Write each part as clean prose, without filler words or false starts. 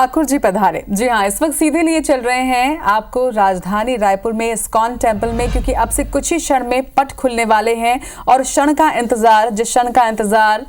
ठाकुर जी पधारे। जी हाँ, इस वक्त सीधे लिए चल रहे हैं आपको राजधानी रायपुर में इस्कॉन टेम्पल में, क्योंकि अब से कुछ ही क्षण में पट खुलने वाले हैं और क्षण का इंतजार, जिस क्षण का इंतजार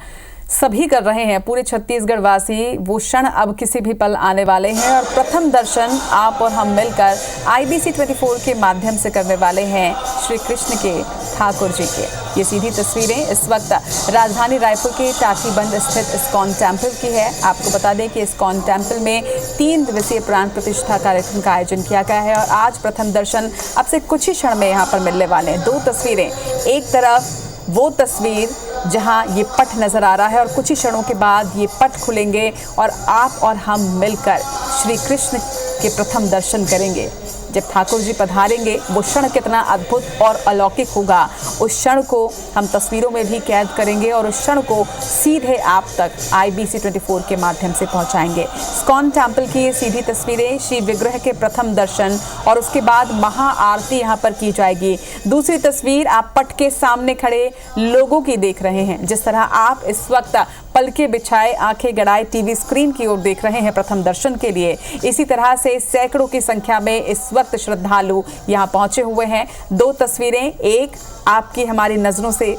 सभी कर रहे हैं, पूरे छत्तीसगढ़ वासी, वो क्षण अब किसी भी पल आने वाले हैं। और प्रथम दर्शन आप और हम मिलकर IBC 24 के माध्यम से करने वाले हैं श्री कृष्ण के, ठाकुर जी के। ये सीधी तस्वीरें इस वक्त राजधानी रायपुर के टाटीबंध स्थित इस्कॉन टेम्पल की है। आपको बता दें कि इस्कॉन टेम्पल में 3 दिवसीय प्राण प्रतिष्ठा कार्यक्रम का आयोजन किया गया है और आज प्रथम दर्शन अब से कुछ ही क्षण में यहाँ पर मिलने वाले हैं। 2 तस्वीरें, एक तरफ वो तस्वीर जहां ये पट नजर आ रहा है और कुछ ही क्षणों के बाद ये पट खुलेंगे और आप और हम मिलकर श्री कृष्ण के प्रथम दर्शन करेंगे। जब ठाकुर जी पधारेंगे वो क्षण कितना अद्भुत और अलौकिक होगा, उस क्षण को हम तस्वीरों में भी कैद करेंगे और उस क्षण को सीधे आप तक IBC 24 के माध्यम से पहुंचाएंगे। इस्कॉन टेम्पल की ये सीधी तस्वीरें, श्री विग्रह के प्रथम दर्शन और उसके बाद महाआरती यहां पर की जाएगी। दूसरी तस्वीर आप पट के सामने खड़े लोगों की देख रहे हैं। जिस तरह आप इस वक्त पलके बिछाए, आंखें गड़ाए TV स्क्रीन की ओर देख रहे हैं प्रथम दर्शन के लिए, इसी तरह से सैकड़ों की संख्या में इस वक्त श्रद्धालु यहां पहुंचे हुए हैं। 2 तस्वीरें, एक आपकी हमारी नजरों से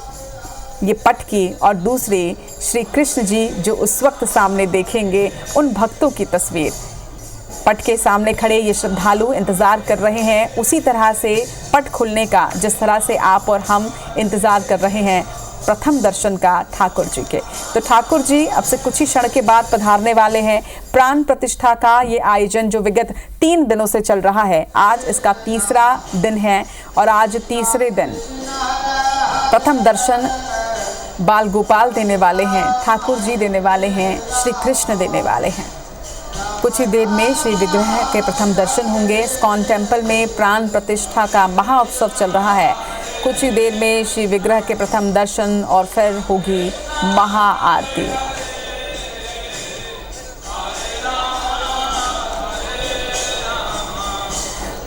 ये पट की और दूसरी श्री कृष्ण जी जो उस वक्त सामने देखेंगे उन भक्तों की तस्वीर। पट के सामने खड़े ये श्रद्धालु इंतजार कर रहे हैं उसी तरह से पट खुलने का, जिस तरह से आप और हम इंतजार कर रहे हैं प्रथम दर्शन का ठाकुर जी के। तो ठाकुर जी अब से कुछ ही क्षण के बाद पधारने वाले हैं। प्राण प्रतिष्ठा का ये आयोजन जो विगत 3 दिनों से चल रहा है, आज इसका 3रा दिन है और आज तीसरे दिन प्रथम दर्शन बाल गोपाल देने वाले हैं, ठाकुर जी देने वाले हैं, श्री कृष्ण देने वाले हैं। कुछ ही देर में श्री विग्रह के प्रथम दर्शन होंगे। इस्कॉन टेम्पल में प्राण प्रतिष्ठा का महाउत्सव चल रहा है। कुछ ही देर में श्री विग्रह के प्रथम दर्शन और फिर होगी महाआरती।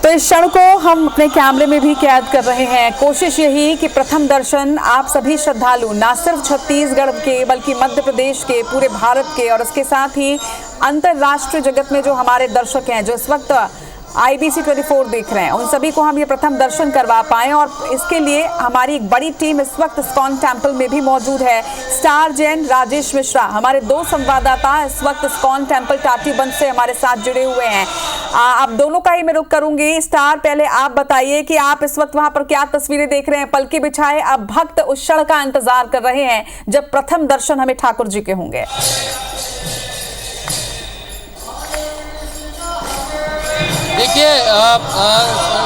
तो इस क्षण को हम अपने कैमरे में भी कैद कर रहे हैं। कोशिश यही कि प्रथम दर्शन आप सभी श्रद्धालु, ना सिर्फ छत्तीसगढ़ के बल्कि मध्य प्रदेश के, पूरे भारत के और उसके साथ ही अंतर्राष्ट्रीय जगत में जो हमारे दर्शक हैं, जो इस वक्त IBC 24 देख रहे हैं, उन सभी को हम ये प्रथम दर्शन करवा पाएं। और इसके लिए हमारी एक बड़ी टीम इस वक्त इस्कॉन टेम्पल में भी मौजूद है। स्टार जैन, राजेश मिश्रा, हमारे 2 संवाददाता इस वक्त इस्कॉन टेम्पल टाटीबंध से हमारे साथ जुड़े हुए हैं। आप दोनों का ही मैं रुख करूंगी। स्टार, पहले आप बताइए कि आप इस वक्त वहां पर क्या तस्वीरें देख रहे हैं। पलके बिछाए अब भक्त उस क्षण का इंतजार कर रहे हैं जब प्रथम दर्शन हमें ठाकुर जी के होंगे। देखिए,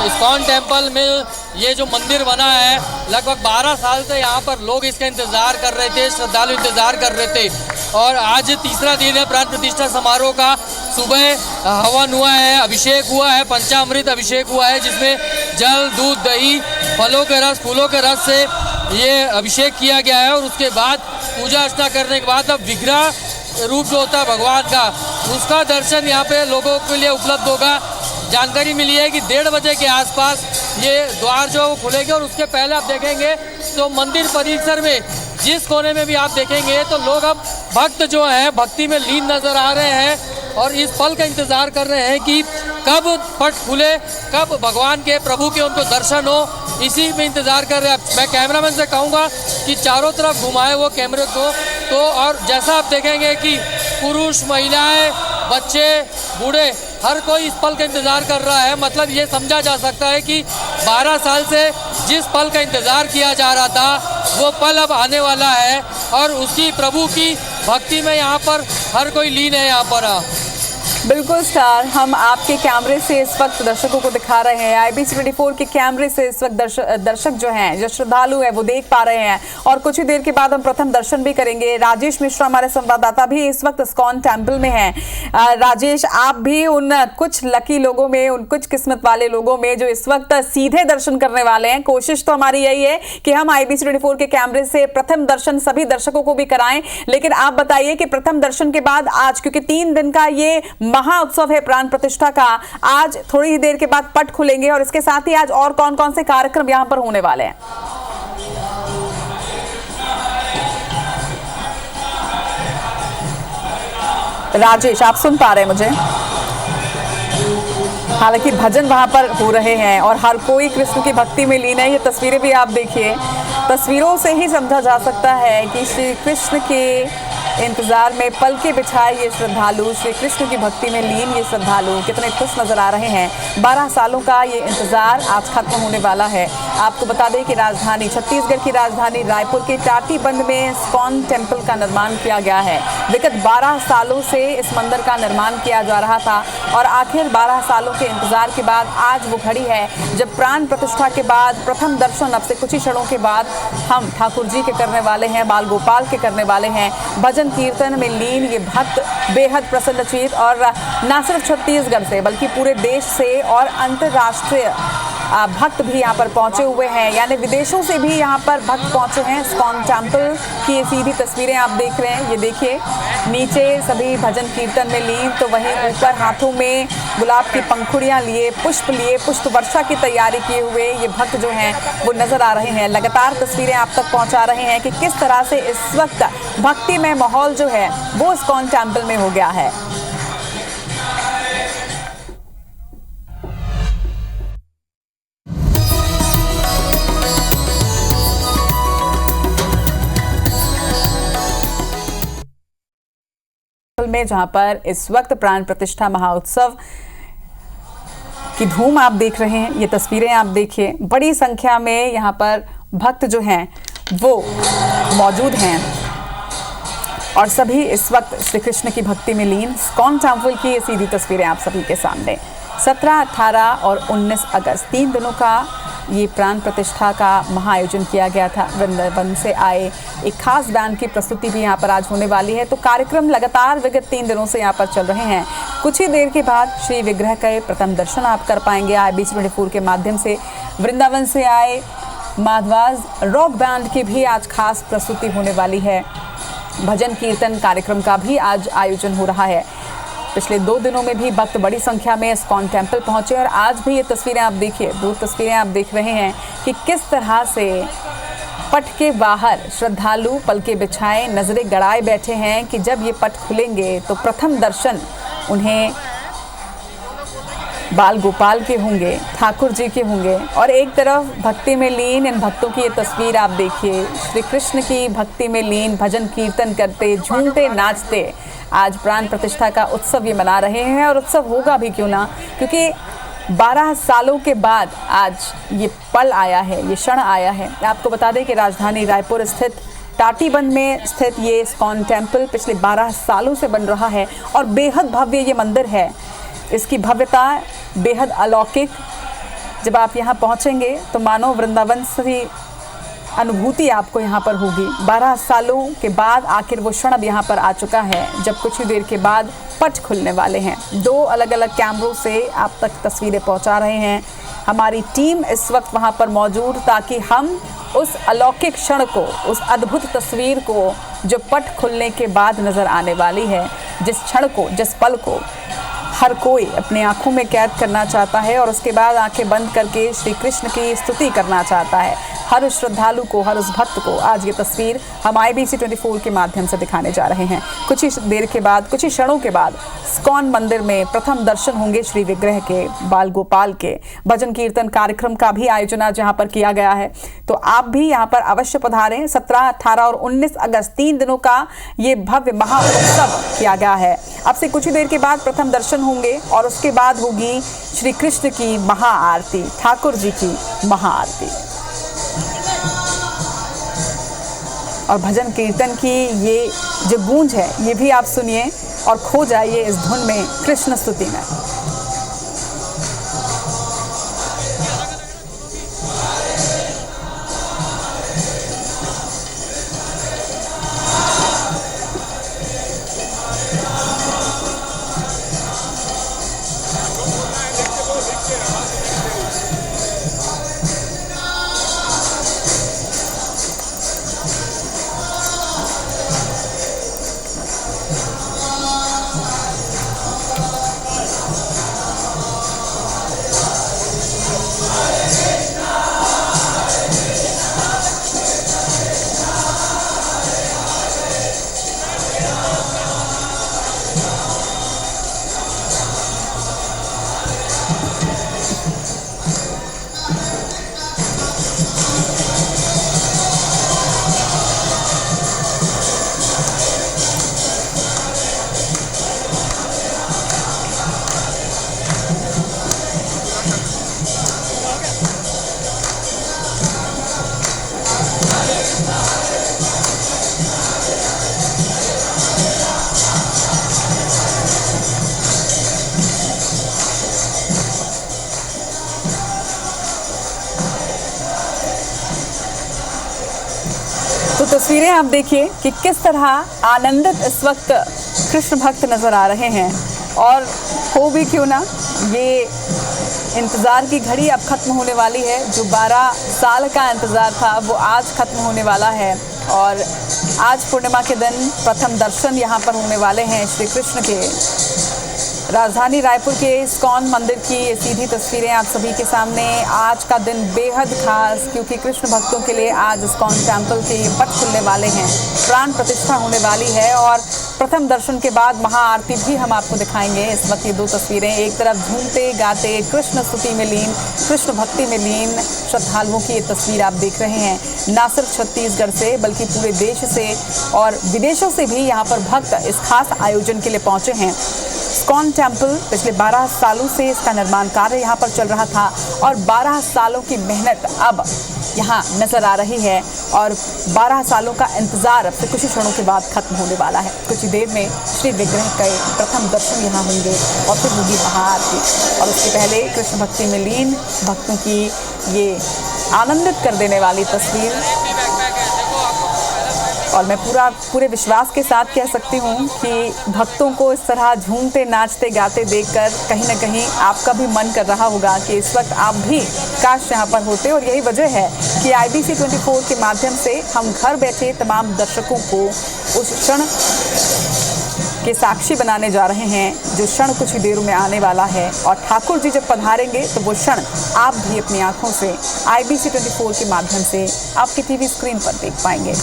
इस्कॉन टेम्पल में ये जो मंदिर बना है, लगभग 12 साल से यहाँ पर लोग इसका इंतज़ार कर रहे थे, श्रद्धालु इंतज़ार कर रहे थे और आज 3रा दिन है प्राण प्रतिष्ठा समारोह का। सुबह हवन हुआ है, अभिषेक हुआ है, पंचामृत अभिषेक हुआ है, जिसमें जल, दूध, दही, फलों के रस, फूलों के रस से ये अभिषेक किया गया है और उसके बाद पूजा अर्चना करने के बाद अब विग्रह रूप जो होता है भगवान का, उसका दर्शन यहाँ पे लोगों के लिए उपलब्ध होगा। जानकारी मिली है कि 1:30 बजे के आसपास ये द्वार जो वो खुलेंगे और उसके पहले आप देखेंगे तो मंदिर परिसर में जिस कोने में भी आप देखेंगे तो लोग अब भक्त जो है भक्ति में लीन नजर आ रहे हैं और इस पल का इंतजार कर रहे हैं कि कब पट खुले, कब भगवान के, प्रभु के उनको दर्शन हो, इसी में इंतजार कर रहे हैं। मैं कैमरामैन से कहूँगा कि चारों तरफ घुमाए वो कैमरे को तो, और जैसा आप देखेंगे कि पुरुष, महिलाएं, बच्चे, बूढ़े, हर कोई इस पल का इंतजार कर रहा है। मतलब ये समझा जा सकता है कि 12 साल से जिस पल का इंतजार किया जा रहा था वो पल अब आने वाला है और उसकी, प्रभु की भक्ति में यहाँ पर हर कोई लीन है। यहाँ पर बिल्कुल स्टार, हम आपके कैमरे से इस वक्त दर्शकों को दिखा रहे हैं। IBC 24 के कैमरे से इस वक्त दर्शक जो हैं, जो श्रद्धालु हैं, वो देख पा रहे हैं और कुछ ही देर के बाद हम प्रथम दर्शन भी करेंगे। राजेश मिश्रा हमारे संवाददाता भी इस वक्त इस्कॉन टेम्पल में हैं। राजेश, आप भी उन कुछ लकी लोगों में, उन कुछ किस्मत वाले लोगों में जो इस वक्त सीधे दर्शन करने वाले हैं। कोशिश तो हमारी यही है कि हम IBC 24 के कैमरे से प्रथम दर्शन सभी दर्शकों को भी कराएं, लेकिन आप बताइए कि प्रथम दर्शन के बाद आज, क्योंकि 3 दिन का ये महाउत्सव है प्राण प्रतिष्ठा का, आज थोड़ी ही देर के बाद पट खुलेंगे और इसके साथ ही आज और कौन कौन से कार्यक्रम यहां पर होने वाले हैं? राजेश, आप सुन पा रहे हैं मुझे? हालांकि भजन वहां पर हो रहे हैं और हर कोई कृष्ण की भक्ति में लीन है। ये तस्वीरें भी आप देखिए, तस्वीरों से ही समझा जा सकता है कि श्री कृष्ण के इंतजार में पल के बिछाए ये श्रद्धालु, श्री कृष्ण की भक्ति में लीन ये श्रद्धालु कितने खुश नजर आ रहे हैं। 12 सालों का ये इंतजार आज खत्म होने वाला है। आपको बता दें कि राजधानी छत्तीसगढ़ की राजधानी रायपुर के टाटीबंध में इस्कॉन टेम्पल का निर्माण किया गया है। विगत 12 सालों से इस मंदिर का निर्माण किया जा रहा था और आखिर 12 सालों के इंतजार के बाद आज वो घड़ी है जब प्राण प्रतिष्ठा के बाद प्रथम दर्शन अब से कुछ ही क्षणों के बाद हम ठाकुर जी के करने वाले हैं, बाल गोपाल के करने वाले हैं। भजन कीर्तन में लीन ये भक्त बेहद प्रसन्नचित और न सिर्फ छत्तीसगढ़ से बल्कि पूरे देश से और अंतर्राष्ट्रीय भक्त भी यहाँ पर पहुंचे हुए हैं, यानी विदेशों से भी यहाँ पर भक्त पहुंचे हैं। इस्कॉन टेम्पल की ये सीधी तस्वीरें आप देख रहे हैं। ये देखिए नीचे सभी भजन कीर्तन में लीन, तो वहीं ऊपर हाथों में गुलाब की पंखुड़ियाँ लिए पुष्प वर्षा की तैयारी किए हुए ये भक्त जो हैं वो नजर आ रहे हैं। लगातार तस्वीरें आप तक पहुँचा रहे हैं कि किस तरह से इस वक्त भक्ति में माहौल जो है वो इस्कॉन टेम्पल में हो गया है। में जहां पर इस वक्त प्राण प्रतिष्ठा महाउत्सव की धूम आप देख रहे हैं, ये तस्वीरें आप देखिए, बड़ी संख्या में यहां पर भक्त जो हैं वो मौजूद हैं और सभी इस वक्त श्री कृष्ण की भक्ति में लीन। इस्कॉन टेम्पल की ये सीधी तस्वीरें आप सभी के सामने। 17, 18 और 19 अगस्त 3 दिनों का ये प्राण प्रतिष्ठा का महाआयोजन किया गया था। वृंदावन से आए एक खास बैंड की प्रस्तुति भी यहाँ पर आज होने वाली है। तो कार्यक्रम लगातार विगत 3 दिनों से यहाँ पर चल रहे हैं। कुछ ही देर के बाद श्री विग्रह का प्रथम दर्शन आप कर पाएंगे IBC24 के माध्यम से। वृंदावन से आए माधवाज रॉक बैंड की भी आज खास प्रस्तुति होने वाली है। भजन कीर्तन कार्यक्रम का भी आज आयोजन हो रहा है। पिछले 2 दिनों में भी भक्त बड़ी संख्या में इस्कॉन टेम्पल पहुंचे और आज भी ये तस्वीरें आप देखिए, 2 तस्वीरें आप देख रहे हैं कि किस तरह से पट के बाहर श्रद्धालु पल के बिछाए नजरें गड़ाए बैठे हैं कि जब ये पट खुलेंगे तो प्रथम दर्शन उन्हें बाल गोपाल के होंगे, ठाकुर जी के होंगे। और एक तरफ भक्ति में लीन इन भक्तों की ये तस्वीर आप देखिए, श्री कृष्ण की भक्ति में लीन भजन कीर्तन करते, झूमते, नाचते आज प्राण प्रतिष्ठा का उत्सव ये मना रहे हैं। और उत्सव होगा भी क्यों ना, क्योंकि 12 सालों के बाद आज ये पल आया है, ये क्षण आया है। आपको बता दें कि राजधानी रायपुर स्थित टाटीबंध में स्थित ये इस्कॉन टेम्पल पिछले 12 सालों से बन रहा है और बेहद भव्य ये मंदिर है। इसकी भव्यता बेहद अलौकिक, जब आप यहाँ पहुँचेंगे तो मानो वृंदावन से अनुभूति आपको यहाँ पर होगी। 12 सालों के बाद आखिर वो क्षण अब यहाँ पर आ चुका है जब कुछ ही देर के बाद पट खुलने वाले हैं। 2 अलग अलग कैमरों से आप तक तस्वीरें पहुँचा रहे हैं। हमारी टीम इस वक्त वहाँ पर मौजूद ताकि हम उस अलौकिक क्षण को, उस अद्भुत तस्वीर को जो पट खुलने के बाद नज़र आने वाली है, जिस क्षण को, जिस पल को हर कोई अपने आँखों में कैद करना चाहता है और उसके बाद आंखें बंद करके श्री कृष्ण की स्तुति करना चाहता है। हर उस श्रद्धालु को, हर उस भक्त को आज ये तस्वीर हम IBC24 के माध्यम से दिखाने जा रहे हैं। कुछ ही देर के बाद, कुछ ही क्षणों के बाद इस्कॉन मंदिर में प्रथम दर्शन होंगे श्री विग्रह के, बाल गोपाल के। भजन कीर्तन कार्यक्रम का भी आयोजन आज यहाँ पर किया गया है, तो आप भी यहाँ पर अवश्य पधारें। 17, 18 और 19 अगस्त 3 दिनों का ये भव्य महाउत्सव किया गया है। अब से कुछ ही देर के बाद प्रथम दर्शन होंगे और उसके बाद होगी श्री कृष्ण की महाआरती, ठाकुर जी की महाआरती। और भजन कीर्तन की ये जो गूंज है ये भी आप सुनिए और खो जाइए इस धुन में, कृष्ण स्तुति में। तो तस्वीरें आप देखिए कि किस तरह आनंदित इस वक्त कृष्ण भक्त नजर आ रहे हैं। और हो भी क्यों ना, ये इंतज़ार की घड़ी अब ख़त्म होने वाली है। जो 12 साल का इंतज़ार था वो आज ख़त्म होने वाला है। और आज पूर्णिमा के दिन प्रथम दर्शन यहाँ पर होने वाले हैं श्री कृष्ण के। राजधानी रायपुर के इस्कॉन मंदिर की ये सीधी तस्वीरें आप सभी के सामने। आज का दिन बेहद खास, क्योंकि कृष्ण भक्तों के लिए आज इस्कॉन टेम्पल के ये पट खुलने वाले हैं, प्राण प्रतिष्ठा होने वाली है। और प्रथम दर्शन के बाद महाआरती भी हम आपको दिखाएंगे। इस वक्त ये दो तस्वीरें, एक तरफ झूमते गाते कृष्ण स्तुति में लीन, कृष्ण भक्ति में लीन श्रद्धालुओं की ये तस्वीर आप देख रहे हैं। न सिर्फ छत्तीसगढ़ से बल्कि पूरे देश से और विदेशों से भी यहाँ पर भक्त इस खास आयोजन के लिए पहुँचे हैं। इस्कॉन टेम्पल पिछले 12 सालों से इसका निर्माण कार्य यहाँ पर चल रहा था और 12 सालों की मेहनत अब यहाँ नजर आ रही है। और 12 सालों का इंतजार अब से कुछ ही क्षणों के बाद खत्म होने वाला है। कुछ ही देर में श्री विग्रह के प्रथम दर्शन यहाँ होंगे और फिर होगी महाआरती। और उसके पहले कृष्ण भक्ति में लीन भक्तों की ये आनंदित कर देने वाली तस्वीर। और मैं पूरे विश्वास के साथ कह सकती हूँ कि भक्तों को इस तरह झूमते नाचते गाते देखकर कहीं ना कहीं आपका भी मन कर रहा होगा कि इस वक्त आप भी काश यहाँ पर होते। और यही वजह है कि IBC 24 के माध्यम से हम घर बैठे तमाम दर्शकों को उस क्षण के साक्षी बनाने जा रहे हैं जो क्षण कुछ ही देर में आने वाला है। और ठाकुर जी जब पधारेंगे तो वो क्षण आप भी अपनी आंखों से IBC 24 के माध्यम से आपकी TV स्क्रीन पर देख पाएंगे।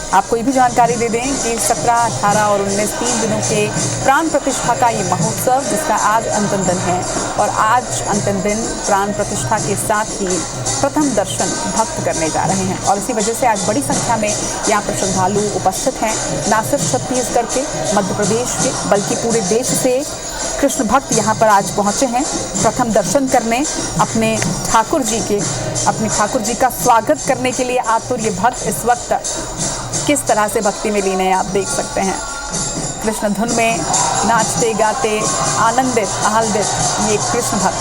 आपको ये भी जानकारी दे दें कि 17, 18 और 19 3 दिनों के प्राण प्रतिष्ठा का ये महोत्सव, जिसका आज अंतिम दिन है। और आज अंतिम दिन प्राण प्रतिष्ठा के साथ ही प्रथम दर्शन भक्त करने जा रहे हैं। और इसी वजह से आज बड़ी संख्या में यहाँ पर श्रद्धालु उपस्थित हैं। न सिर्फ छत्तीसगढ़ के, मध्य प्रदेश के, बल्कि पूरे देश से कृष्ण भक्त यहाँ पर आज पहुँचे हैं प्रथम दर्शन करने, अपने ठाकुर जी का स्वागत करने के लिए आतुर ये भक्त इस वक्त किस तरह से भक्ति में लीन है आप देख सकते हैं। कृष्ण धुन में नाचते गाते आनंदित आहलादित ये कृष्ण भक्त।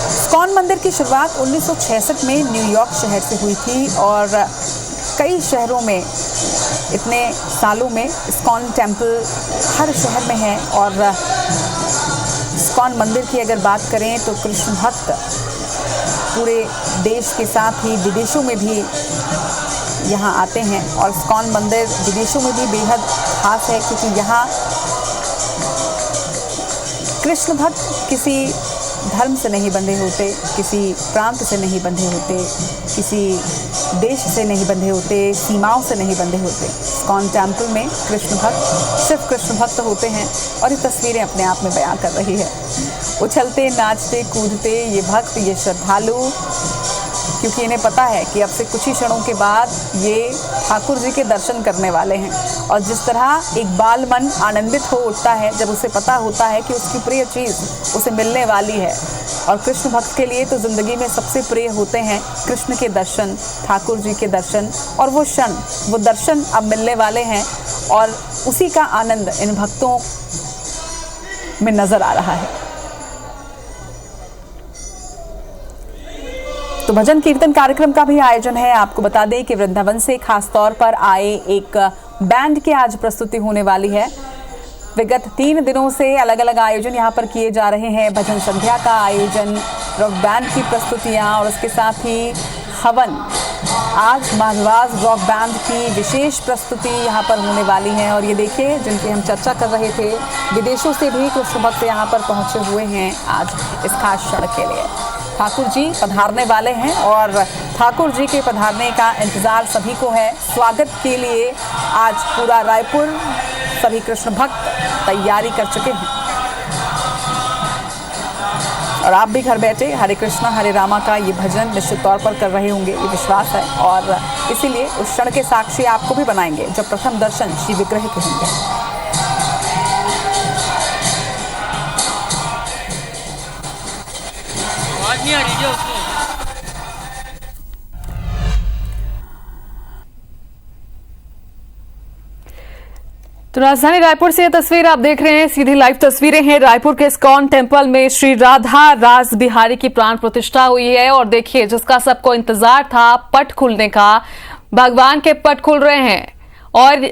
इस्कॉन मंदिर की शुरुआत 1966 में न्यूयॉर्क शहर से हुई थी और कई शहरों में इतने सालों में इस्कॉन टेम्पल हर शहर में है। और इस्कॉन मंदिर की अगर बात करें तो कृष्ण भक्त पूरे देश के साथ ही विदेशों में भी यहाँ आते हैं। और इस्कॉन मंदिर विदेशों में भी बेहद खास है, क्योंकि यहाँ कृष्ण भक्त किसी धर्म से नहीं बंधे होते, किसी प्रांत से नहीं बंधे होते, किसी देश से नहीं बंधे होते, सीमाओं से नहीं बंधे होते। इस्कॉन टेम्पल में कृष्ण भक्त सिर्फ कृष्ण भक्त होते हैं। और ये तस्वीरें अपने आप में बयां कर रही है। उछलते नाचते कूदते ये भक्त, ये श्रद्धालु, क्योंकि इन्हें पता है कि अब से कुछ ही क्षणों के बाद ये ठाकुर जी के दर्शन करने वाले हैं। और जिस तरह एक बाल मन आनंदित हो उठता है जब उसे पता होता है कि उसकी प्रिय चीज़ उसे मिलने वाली है। और कृष्ण भक्त के लिए तो ज़िंदगी में सबसे प्रिय होते हैं कृष्ण के दर्शन, ठाकुर जी के दर्शन। और वो क्षण, वो दर्शन अब मिलने वाले हैं और उसी का आनंद इन भक्तों में नज़र आ रहा है। तो भजन कीर्तन कार्यक्रम का भी आयोजन है। आपको बता दें कि वृंदावन से खास तौर पर आए एक बैंड की आज प्रस्तुति होने वाली है। विगत 3 दिनों से अलग अलग आयोजन यहाँ पर किए जा रहे हैं। भजन संध्या का आयोजन, रॉक बैंड की प्रस्तुतियाँ और उसके साथ ही हवन। आज माधवाज रॉक बैंड की विशेष प्रस्तुति यहाँ पर होने वाली है। और ये देखिए, जिनकी हम चर्चा कर रहे थे, विदेशों से भी कृष्ण भक्त यहाँ पर पहुँचे हुए हैं आज इस खास क्षण के लिए। ठाकुर जी पधारने वाले हैं और ठाकुर जी के पधारने का इंतज़ार सभी को है। स्वागत के लिए आज पूरा रायपुर, सभी कृष्ण भक्त तैयारी कर चुके हैं। और आप भी घर बैठे हरे कृष्णा हरे रामा का ये भजन निश्चित तौर पर कर रहे होंगे, ये विश्वास है। और इसीलिए उस क्षण के साक्षी आपको भी बनाएंगे जब प्रथम दर्शन श्री विग्रह के होंगे। तो राजधानी रायपुर से ये तस्वीर आप देख रहे हैं, सीधी लाइव तस्वीरें हैं। रायपुर के इस्कॉन टेम्पल में श्री राधा रास बिहारी की प्राण प्रतिष्ठा हुई है और देखिए जिसका सबको इंतजार था, पट खुलने का, भगवान के पट खुल रहे हैं। और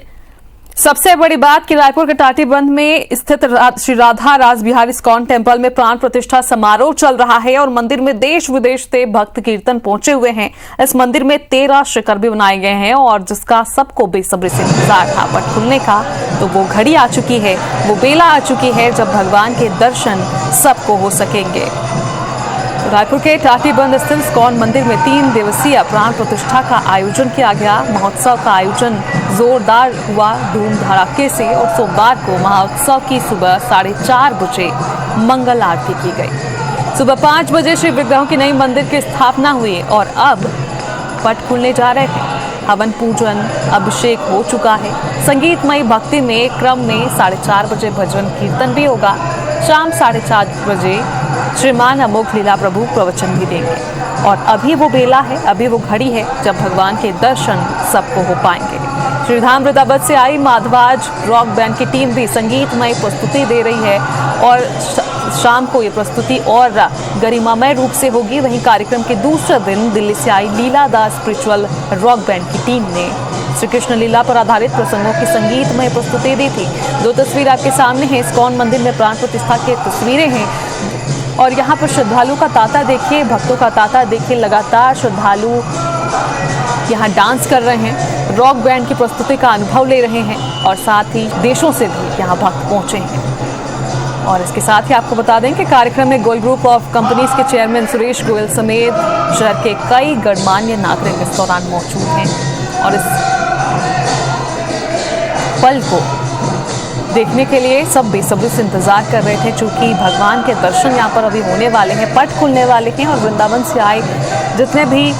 सबसे बड़ी बात कि रायपुर के टाटीबंध में स्थित श्री राधा रास बिहारी इस्कॉन टेम्पल में प्राण प्रतिष्ठा समारोह चल रहा है और मंदिर में देश विदेश से भक्त कीर्तन पहुंचे हुए हैं। इस मंदिर में 13 शिखर भी बनाए गए हैं और जिसका सबको बेसब्री से इंतजार था पट खुलने का। तो वो घड़ी आ चुकी है, वो बेला आ चुकी है जब भगवान के दर्शन सबको हो सकेंगे। रायपुर के टाटीबंध स्थित इस्कॉन मंदिर में 3 दिवसीय प्राण प्रतिष्ठा का आयोजन किया गया। महोत्सव का आयोजन जोरदार हुआ धूम धड़ाके से और सोमवार को महोत्सव की सुबह 4:30 बजे मंगल आरती की गई। सुबह 5 बजे श्री विग्रहों की नई मंदिर की स्थापना हुई और अब पट खुलने जा रहे हैं। हवन पूजन अभिषेक हो चुका है। संगीतमय भक्ति में क्रम में 4:30 बजे भजन कीर्तन भी होगा। शाम 4:30 बजे श्रीमान अमोघ लीला प्रभु प्रवचन भी देंगे। और अभी वो बेला है, अभी वो घड़ी है जब भगवान के दर्शन सबको हो पाएंगे। श्रीधाम वृंदावन से आई माधवाज रॉक बैंड की टीम भी संगीतमय प्रस्तुति दे रही है और शाम को ये प्रस्तुति और गरिमामय रूप से होगी। वहीं कार्यक्रम के दूसरे दिन दिल्ली से आई लीलादास स्पिरिचुअल रॉक बैंड की टीम ने श्री कृष्ण लीला पर आधारित प्रसंगों की संगीतमय प्रस्तुति दी थी। 2 तस्वीर आपके सामने हैं। इस्कॉन मंदिर में प्राण प्रतिष्ठा की तस्वीरें हैं और यहाँ पर श्रद्धालु का तांता देखिए, भक्तों का तांता देखिए। लगातार श्रद्धालु यहाँ डांस कर रहे हैं, रॉक बैंड की प्रस्तुति का अनुभव ले रहे हैं और साथ ही देशों से भी यहाँ भक्त पहुंचे हैं। और इसके साथ ही आपको बता दें कि कार्यक्रम में गोयल ग्रुप ऑफ कंपनीज के चेयरमैन सुरेश गोयल समेत शहर के कई गणमान्य नागरिक इस दौरान मौजूद हैं और इस पल को देखने के लिए सब बेसब्री से इंतजार कर रहे थे, चूंकि भगवान के दर्शन यहाँ पर अभी होने वाले हैं, पट खुलने वाले हैं और वृंदावन से आए जितने भी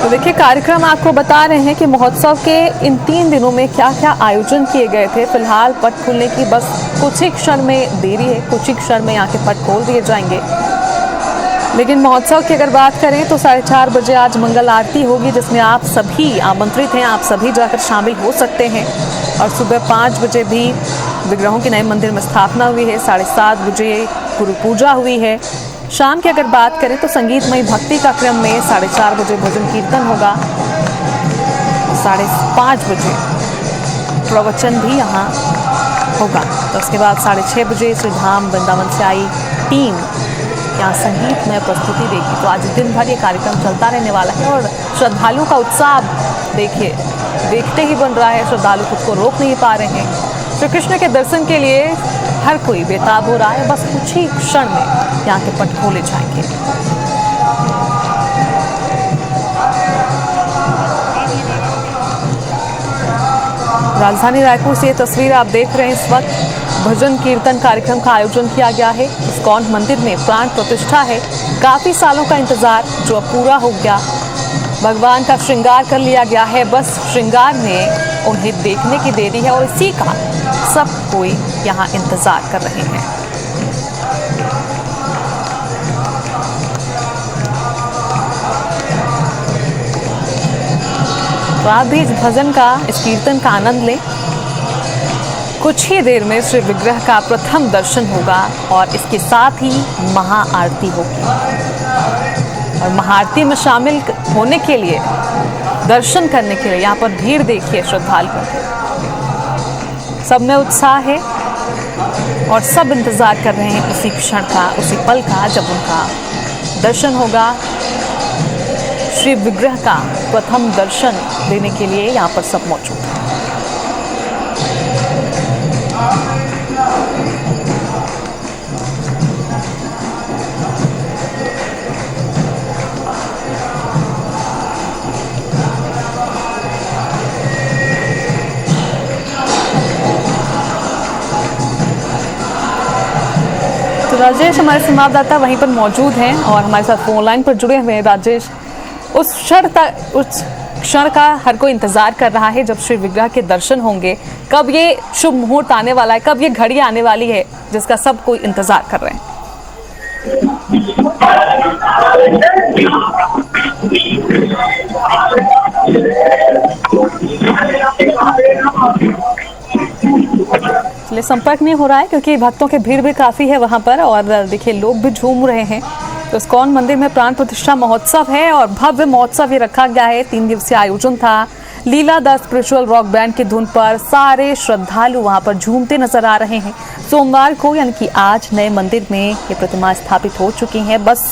तो देखिए कार्यक्रम आपको बता रहे हैं कि महोत्सव के इन 3 दिनों में क्या क्या आयोजन किए गए थे। फिलहाल पट खुलने की बस कुछ ही क्षण में देरी है, कुछ ही क्षण में यहाँ के पट खोल दिए जाएंगे। लेकिन महोत्सव की अगर बात करें तो 4:30 बजे आज मंगल आरती होगी जिसमें आप सभी आमंत्रित हैं, आप सभी जाकर शामिल हो सकते हैं। और सुबह 5 बजे भी विग्रहों के नए मंदिर में स्थापना हुई है। 7:30 बजे गुरु पूजा हुई है। शाम की अगर बात करें तो संगीतमय भक्ति का क्रम में 4:30 बजे भजन कीर्तन होगा। 5:30 बजे प्रवचन भी यहाँ होगा। तो उसके बाद 6:30 बजे श्रीधाम वृंदावन से आई टीम यहाँ संगीत में प्रस्तुति देगी। तो आज दिन भर ये कार्यक्रम चलता रहने वाला है और श्रद्धालु का उत्साह देखिए देखते ही बन रहा है। श्रद्धालु खुद को रोक नहीं पा रहे हैं। श्री कृष्ण के दर्शन के लिए हर कोई बेताब हो रहा है। बस कुछ ही क्षण में यहाँ के पट खोले जाएंगे। राजधानी रायपुर से ये तस्वीर आप देख रहे हैं। इस वक्त भजन कीर्तन कार्यक्रम का आयोजन किया गया है। इस्कॉन मंदिर में प्राण प्रतिष्ठा है। काफी सालों का इंतजार जो अब पूरा हो गया। भगवान का श्रृंगार कर लिया गया है। बस श्रृंगार में उन्हें देखने की देरी है और इसी का सब कोई यहाँ इंतजार कर रहे हैं। तो आप भी इस भजन का, इस कीर्तन का आनंद लें। कुछ ही देर में श्री विग्रह का प्रथम दर्शन होगा और इसके साथ ही महाआरती होगी। और महाआरती में शामिल होने के लिए, दर्शन करने के लिए यहाँ पर भीड़ देखिए श्रद्धालुओं की। सब में उत्साह है और सब इंतजार कर रहे हैं उसी क्षण का, उसी पल का जब उनका दर्शन होगा। श्री विग्रह का प्रथम दर्शन देने के लिए यहाँ पर सब मौजूद हैं। तो राजेश हमारे संवाददाता वहीं पर मौजूद हैं और हमारे साथ फोन लाइन पर जुड़े हुए हैं। राजेश, उस क्षण का हर कोई इंतजार कर रहा है जब श्री विग्रह के दर्शन होंगे। कब ये शुभ मुहूर्त आने वाला है, कब ये घड़ी आने वाली है जिसका सब कोई इंतजार कर रहे हैं? चलिए, संपर्क नहीं हो रहा है क्योंकि भक्तों की भीड़ भी काफ़ी है वहाँ पर और देखिए लोग भी झूम रहे हैं। तो इस्कॉन मंदिर में प्राण प्रतिष्ठा महोत्सव है और भव्य महोत्सव ये रखा गया है। 3 दिवसीय आयोजन था। लीला द स्पिरिचुअल रॉक बैंड की धुन पर सारे श्रद्धालु वहाँ पर झूमते नजर आ रहे हैं। सोमवार को यानी कि आज नए मंदिर में ये प्रतिमा स्थापित हो चुकी हैं, बस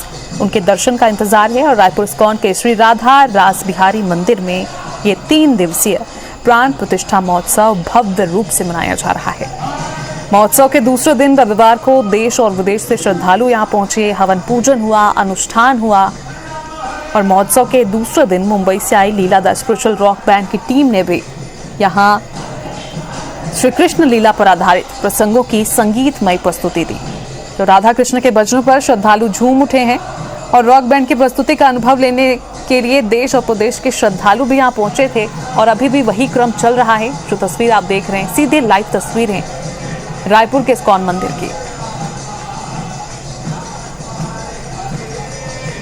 उनके दर्शन का इंतजार है। और रायपुर इस्कॉन के श्री राधा रास बिहारी मंदिर में ये 3 दिवसीय प्राण प्रतिष्ठा महोत्सव भव्य रूप से मनाया जा रहा है। महोत्सव के दूसरे दिन रविवार को देश और विदेश से श्रद्धालु यहाँ पहुंचे। हवन पूजन हुआ, अनुष्ठान हुआ और महोत्सव के दूसरे दिन मुंबई से आई लीला द स्पिरिचुअल रॉक बैंड की टीम ने भी यहाँ श्री कृष्ण लीला पर आधारित प्रसंगों की संगीतमय प्रस्तुति दी। तो राधा कृष्ण के भजनों पर श्रद्धालु झूम उठे हैं और रॉक बैंड की प्रस्तुति का अनुभव लेने के लिए देश और प्रदेश के श्रद्धालु भी यहाँ पहुंचे थे और अभी भी वही क्रम चल रहा है। जो तस्वीर आप देख रहे हैं सीधे लाइव तस्वीर है रायपुर के इस्कॉन मंदिर की।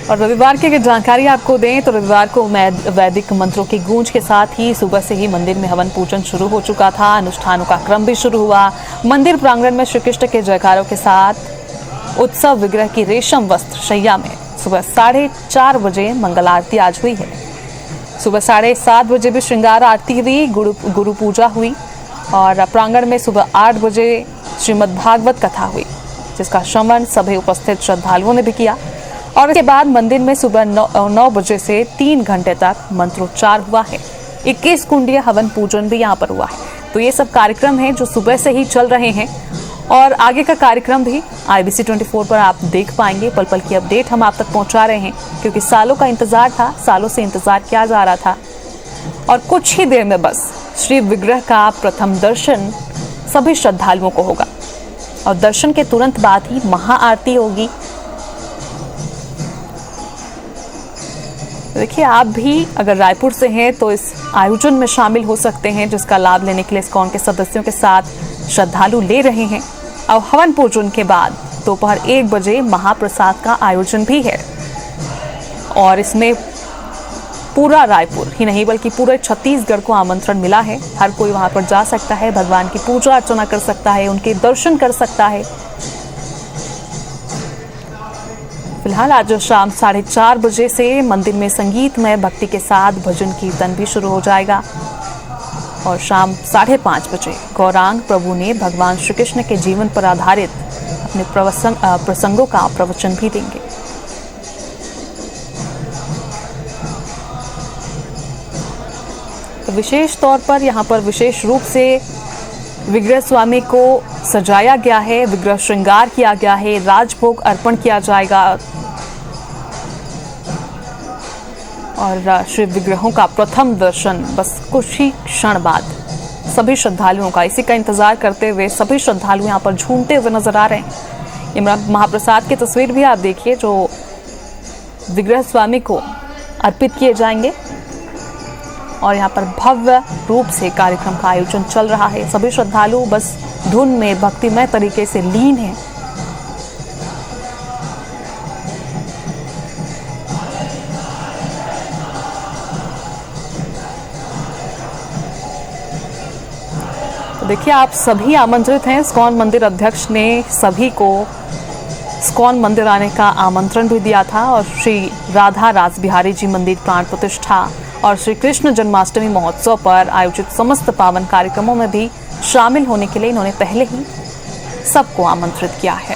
और रविवार की अगर जानकारी आपको दें तो रविवार को वैदिक मंत्रों की गूंज के साथ ही सुबह से ही मंदिर में हवन पूजन शुरू हो चुका था। अनुष्ठानों का क्रम भी शुरू हुआ। मंदिर प्रांगण में श्री कृष्ण के जयकारों के साथ उत्सव विग्रह की रेशम वस्त्र शैया में सुबह 4:30 बजे मंगल आरती आज हुई है। सुबह 7:30 बजे भी श्रृंगार आरती हुई, गुरु पूजा हुई और प्रांगण में सुबह 8 बजे श्रीमद् भागवत कथा हुई, जिसका श्रवण सभी उपस्थित श्रद्धालुओं ने भी किया। और इसके बाद मंदिर में सुबह 9 बजे से 3 घंटे तक मंत्रोच्चार हुआ है। 21 कुंडीय हवन पूजन भी यहाँ पर हुआ है। तो ये सब कार्यक्रम हैं जो सुबह से ही चल रहे हैं और आगे का कार्यक्रम भी IBC 24 पर आप देख पाएंगे। पल पल की अपडेट हम आप तक पहुँचा रहे हैं क्योंकि सालों का इंतजार था, सालों से इंतजार किया जा रहा था और कुछ ही देर में बस श्री विग्रह का प्रथम दर्शन सभी श्रद्धालुओं को होगा और दर्शन के तुरंत बाद ही महाआरती होगी। देखिए, आप भी अगर रायपुर से हैं तो इस आयोजन में शामिल हो सकते हैं, जिसका लाभ लेने के लिए इस्कॉन के सदस्यों के साथ श्रद्धालु ले रहे हैं। और हवन पूजन के बाद दोपहर 1 बजे महाप्रसाद का आयोजन भी है और इसमें पूरा रायपुर ही नहीं बल्कि पूरे छत्तीसगढ़ को आमंत्रण मिला है। हर कोई वहां पर जा सकता है, भगवान की पूजा अर्चना कर सकता है, उनके दर्शन कर सकता है। फिलहाल आज शाम 4:30 बजे से मंदिर में संगीतमय भक्ति के साथ भजन कीर्तन भी शुरू हो जाएगा और शाम 5:30 बजे गौरांग प्रभु ने भगवान श्री कृष्ण के जीवन पर आधारित अपने प्रसंगों का प्रवचन भी देंगे। तो विशेष तौर पर यहाँ पर विशेष रूप से विग्रह स्वामी को सजाया गया है, विग्रह श्रृंगार किया गया है, राजभोग अर्पण किया जाएगा और श्री विग्रहों का प्रथम दर्शन बस कुछ ही क्षण बाद सभी श्रद्धालुओं का, इसी का इंतजार करते हुए सभी श्रद्धालु यहाँ पर झूमते हुए नजर आ रहे हैं। ये महाप्रसाद की तस्वीर भी आप देखिए जो विग्रह स्वामी को अर्पित किए जाएंगे और यहाँ पर भव्य रूप से कार्यक्रम का आयोजन चल रहा है। सभी श्रद्धालु बस धुन में भक्तिमय तरीके से लीन हैं। तो देखिए, आप सभी आमंत्रित हैं। इस्कॉन मंदिर अध्यक्ष ने सभी को इस्कॉन मंदिर आने का आमंत्रण भी दिया था और श्री राधा रास बिहारी जी मंदिर प्राण प्रतिष्ठा और श्री कृष्ण जन्माष्टमी महोत्सव पर आयोजित समस्त पावन कार्यक्रमों में भी शामिल होने के लिए इन्होंने पहले ही सबको आमंत्रित किया है।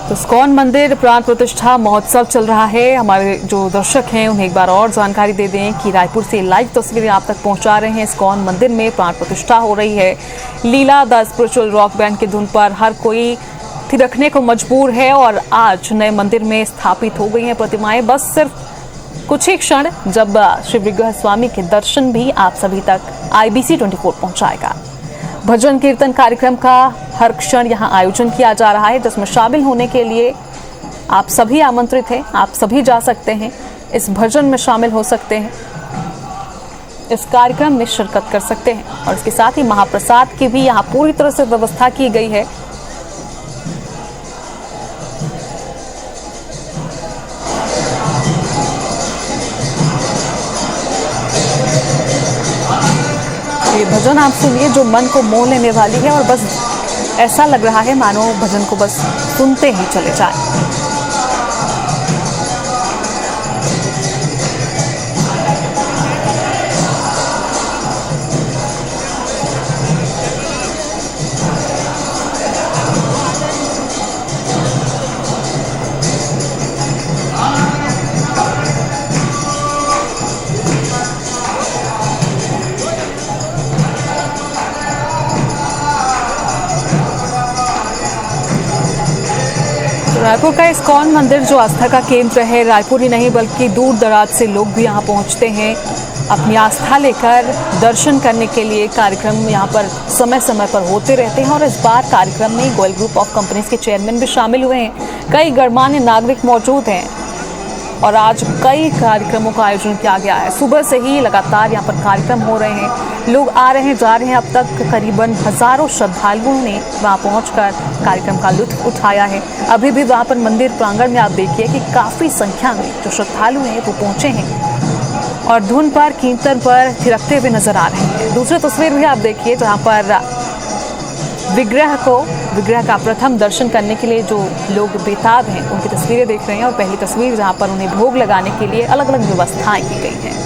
तो इस्कॉन मंदिर प्राण प्रतिष्ठा महोत्सव चल रहा है। हमारे जो दर्शक हैं उन्हें एक बार और जानकारी दे दें कि रायपुर से लाइव तस्वीरें आप तक पहुंचा रहे हैं। इस्कॉन मंदिर में प्राण प्रतिष्ठा हो रही है। लीला द स्पिरिचुअल रॉक बैंड की धुन पर हर कोई रखने को मजबूर है और आज नए मंदिर में स्थापित हो गई हैं प्रतिमाएं। बस सिर्फ कुछ ही क्षण जब श्री विग्रह स्वामी के दर्शन भी आप सभी तक IBC 24 पहुंचाएगा। भजन कीर्तन कार्यक्रम का हर क्षण यहां आयोजन किया जा रहा है, जिसमें शामिल होने के लिए आप सभी आमंत्रित हैं। आप सभी जा सकते हैं, इस भजन में शामिल हो सकते हैं। इस कार्यक्रम में शिरकत कर सकते हैं। और इसके साथ ही महाप्रसाद की भी यहाँ पूरी तरह से व्यवस्था की गई है। ये भजन आप सुनिए जो मन को मोह लेने वाली है और बस ऐसा लग रहा है मानो भजन को बस सुनते ही चले जाए। रायपुर का इस्कॉन मंदिर जो आस्था का केंद्र है, रायपुर ही नहीं बल्कि दूर दराज से लोग भी यहाँ पहुँचते हैं अपनी आस्था लेकर दर्शन करने के लिए। कार्यक्रम यहाँ पर समय समय पर होते रहते हैं और इस बार कार्यक्रम में गोयल ग्रुप ऑफ कंपनीज के चेयरमैन भी शामिल हुए हैं। कई गणमान्य नागरिक मौजूद हैं और आज कई कार्यक्रमों का आयोजन किया गया है। सुबह से ही लगातार यहाँ पर कार्यक्रम हो रहे हैं, लोग आ रहे हैं जा रहे हैं। अब तक करीबन हजारों श्रद्धालुओं ने वहाँ पहुंचकर कार्यक्रम का लुत्फ उठाया है। अभी भी वहाँ पर मंदिर प्रांगण में आप देखिए कि काफ़ी संख्या में जो श्रद्धालु हैं वो पहुँचे हैं और धुन पर कीर्तन पर थिरकते हुए नजर आ रहे हैं। दूसरी तस्वीर भी आप देखिए जहाँ पर विग्रह का प्रथम दर्शन करने के लिए जो लोग बेताब हैं उनकी तस्वीरें देख रहे हैं और पहली तस्वीर जहां पर उन्हें भोग लगाने के लिए अलग अलग व्यवस्थाएं की गई हैं।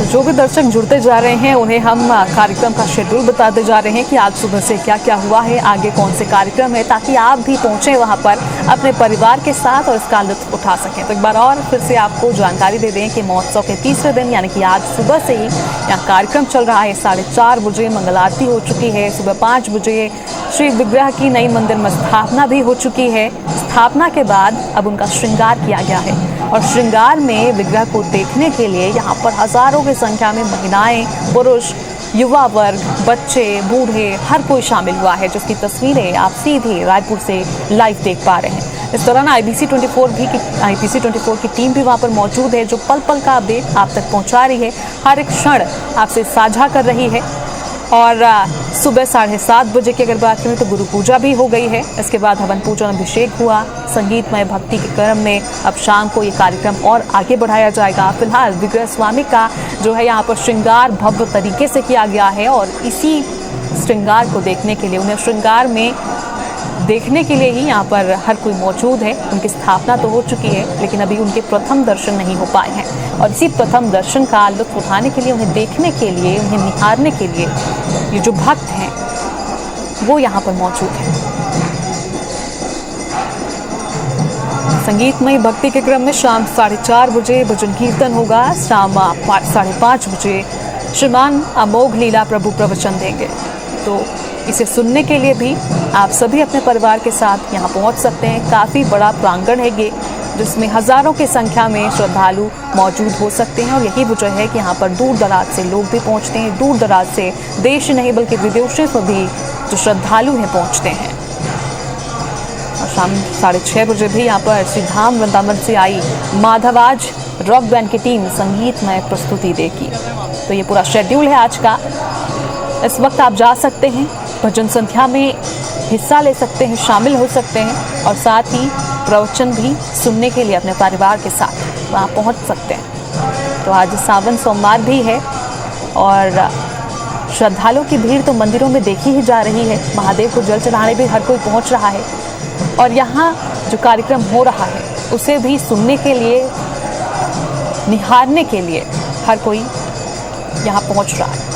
जो भी दर्शक जुड़ते जा रहे हैं उन्हें हम कार्यक्रम का शेड्यूल बताते जा रहे हैं कि आज सुबह से क्या क्या हुआ है, आगे कौन से कार्यक्रम है, ताकि आप भी पहुंचे वहां पर अपने परिवार के साथ और इसका लुत्फ उठा सकें। तो एक बार और फिर से आपको जानकारी दे दें कि महोत्सव के तीसरे दिन यानी कि आज सुबह से ही यहाँ कार्यक्रम चल रहा है। 4:30 बजे मंगल आरती हो चुकी है। सुबह 5 बजे श्री विग्रह की नई मंदिर में स्थापना भी हो चुकी है। स्थापना के बाद अब उनका श्रृंगार किया गया है और श्रृंगार में विग्रह को देखने के लिए यहाँ पर हजारों की संख्या में महिलाएं, पुरुष, युवा वर्ग, बच्चे, बूढ़े हर कोई शामिल हुआ है, जिसकी तस्वीरें आप सीधे रायपुर से लाइव देख पा रहे हैं। इस दौरान IBC 24 की टीम भी वहाँ पर मौजूद है जो पल पल का अपडेट आप तक पहुँचा रही है, हर एक क्षण आपसे साझा कर रही है। और सुबह 7:30 बजे की अगर बात करें तो गुरु पूजा भी हो गई है। इसके बाद हवन पूजन अभिषेक हुआ। संगीतमय भक्ति के क्रम में अब शाम को ये कार्यक्रम और आगे बढ़ाया जाएगा। फिलहाल विग्रह स्वामी का जो है यहाँ पर श्रृंगार भव्य तरीके से किया गया है और इसी श्रृंगार को देखने के लिए, उन्हें श्रृंगार में देखने के लिए ही यहाँ पर हर कोई मौजूद है। उनकी स्थापना तो हो चुकी है लेकिन अभी उनके प्रथम दर्शन नहीं हो पाए हैं और इसी प्रथम दर्शन का लुत्फ उठाने के लिए, उन्हें देखने के लिए, उन्हें निहारने के लिए ये जो भक्त हैं वो यहाँ पर मौजूद हैं। संगीतमय भक्ति के क्रम में शाम 4:30 बजे भजन कीर्तन होगा। शाम 5:30 बजे श्रीमान अमोघ लीला प्रभु प्रवचन देंगे। तो इसे सुनने के लिए भी आप सभी अपने परिवार के साथ यहाँ पहुँच सकते हैं। काफ़ी बड़ा प्रांगण है ये, जिसमें हजारों की संख्या में श्रद्धालु मौजूद हो सकते हैं और यही वजह है कि यहाँ पर दूर दराज से लोग भी पहुँचते हैं। दूर दराज से देश नहीं बल्कि विदेशों से भी जो श्रद्धालु हैं पहुँचते हैं। और शाम 6:30 बजे भी यहाँ पर श्री धाम वृंदावन से आई माधवाज रॉक बैंड की टीम संगीतमय प्रस्तुति देगी। तो ये पूरा शेड्यूल है आज का। इस वक्त आप जा सकते हैं, भजन संध्या में हिस्सा ले सकते हैं, शामिल हो सकते हैं और साथ ही प्रवचन भी सुनने के लिए अपने परिवार के साथ वहाँ पहुँच सकते हैं। तो आज सावन सोमवार भी है और श्रद्धालुओं की भीड़ तो मंदिरों में देखी ही जा रही है। महादेव को जल चढ़ाने भी हर कोई पहुँच रहा है और यहाँ जो कार्यक्रम हो रहा है उसे भी सुनने के लिए, निहारने के लिए हर कोई यहाँ पहुँच रहा है।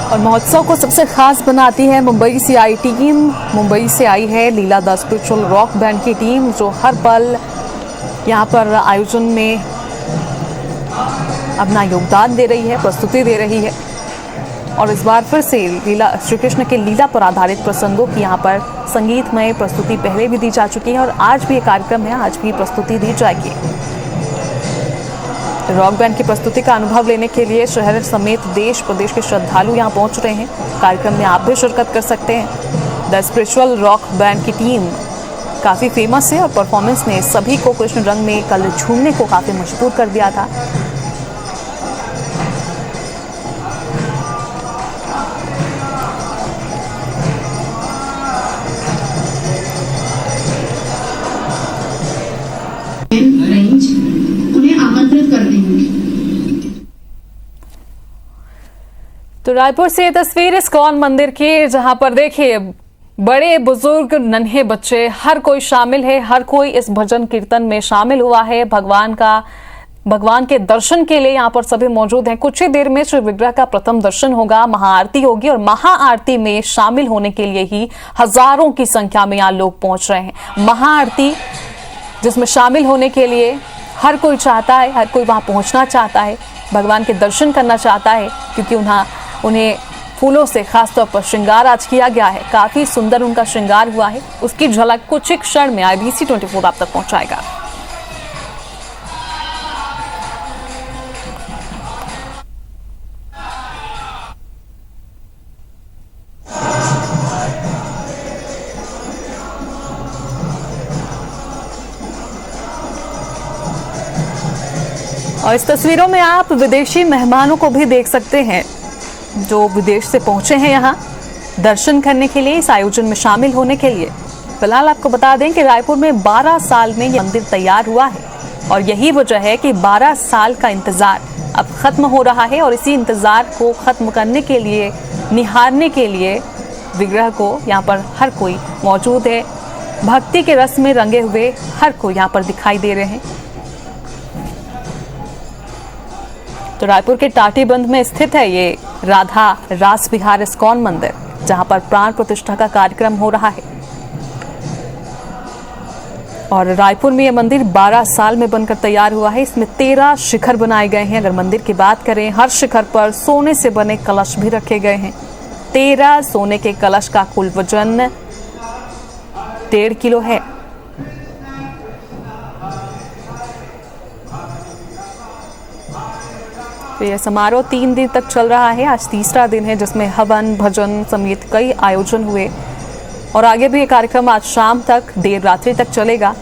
और महोत्सव को सबसे खास बनाती है मुंबई से आई टीम। मुंबई से आई है लीला द स्पिरिचुअल रॉक बैंड की टीम जो हर पल यहाँ पर आयोजन में अपना योगदान दे रही है, प्रस्तुति दे रही है। और इस बार फिर से लीला श्री कृष्ण के लीला पर आधारित प्रसंगों की यहाँ पर संगीतमय प्रस्तुति पहले भी दी जा चुकी है और आज भी ये कार्यक्रम है, आज भी प्रस्तुति दी जाएगी। रॉक बैंड की प्रस्तुति का अनुभव लेने के लिए शहर समेत देश प्रदेश के श्रद्धालु यहाँ पहुंच रहे हैं। कार्यक्रम में आप भी शिरकत कर सकते हैं। द स्पिरिचुअल रॉक बैंड की टीम काफ़ी फेमस है और परफॉर्मेंस ने सभी को कृष्ण रंग में कल झूमने को काफ़ी मजबूर कर दिया था। उन्हें आमंत्रित करते हैं। तो रायपुर से तस्वीर इस्कॉन मंदिर की, जहां पर देखिए बड़े बुजुर्ग नन्हे बच्चे हर कोई शामिल है, हर कोई इस भजन कीर्तन में शामिल हुआ है। भगवान के दर्शन के लिए यहाँ पर सभी मौजूद हैं। कुछ ही देर में श्री विग्रह का प्रथम दर्शन होगा, महाआरती होगी और महाआरती में शामिल होने के लिए ही हजारों की संख्या में यहाँ लोग पहुंच रहे हैं। महाआरती जिसमें शामिल होने के लिए हर कोई चाहता है, हर कोई वहां पहुंचना चाहता है, भगवान के दर्शन करना चाहता है, क्योंकि उन्हें फूलों से खासतौर पर श्रृंगार आज किया गया है। काफी सुंदर उनका श्रृंगार हुआ है। उसकी झलक कुछ ही क्षण में IBC 24 आप तक पहुंचाएगा। और इस तस्वीरों में आप विदेशी मेहमानों को भी देख सकते हैं जो विदेश से पहुंचे हैं यहाँ दर्शन करने के लिए, इस आयोजन में शामिल होने के लिए। फिलहाल आपको बता दें कि रायपुर में 12 साल में यह मंदिर तैयार हुआ है और यही वजह है कि 12 साल का इंतजार अब खत्म हो रहा है और इसी इंतजार को खत्म करने के लिए, निहारने के लिए विग्रह को यहाँ पर हर कोई मौजूद है। भक्ति के रस में रंगे हुए हर कोई यहाँ पर दिखाई दे रहे हैं। तो रायपुर के टाटीबंध में स्थित है ये राधा रास विहार इस्कॉन मंदिर, जहां पर प्राण प्रतिष्ठा का कार्यक्रम हो रहा है। और रायपुर में यह मंदिर 12 साल में बनकर तैयार हुआ है। इसमें 13 शिखर बनाए गए हैं। अगर मंदिर की बात करें, हर शिखर पर सोने से बने कलश भी रखे गए हैं। 13 सोने के कलश का कुल वजन 1.5 किलो है। तो यह समारोह 3 दिन तक चल रहा है। आज तीसरा दिन है, जिसमें हवन भजन समेत कई आयोजन हुए और आगे भी ये कार्यक्रम आज शाम तक, देर रात्रि तक चलेगा।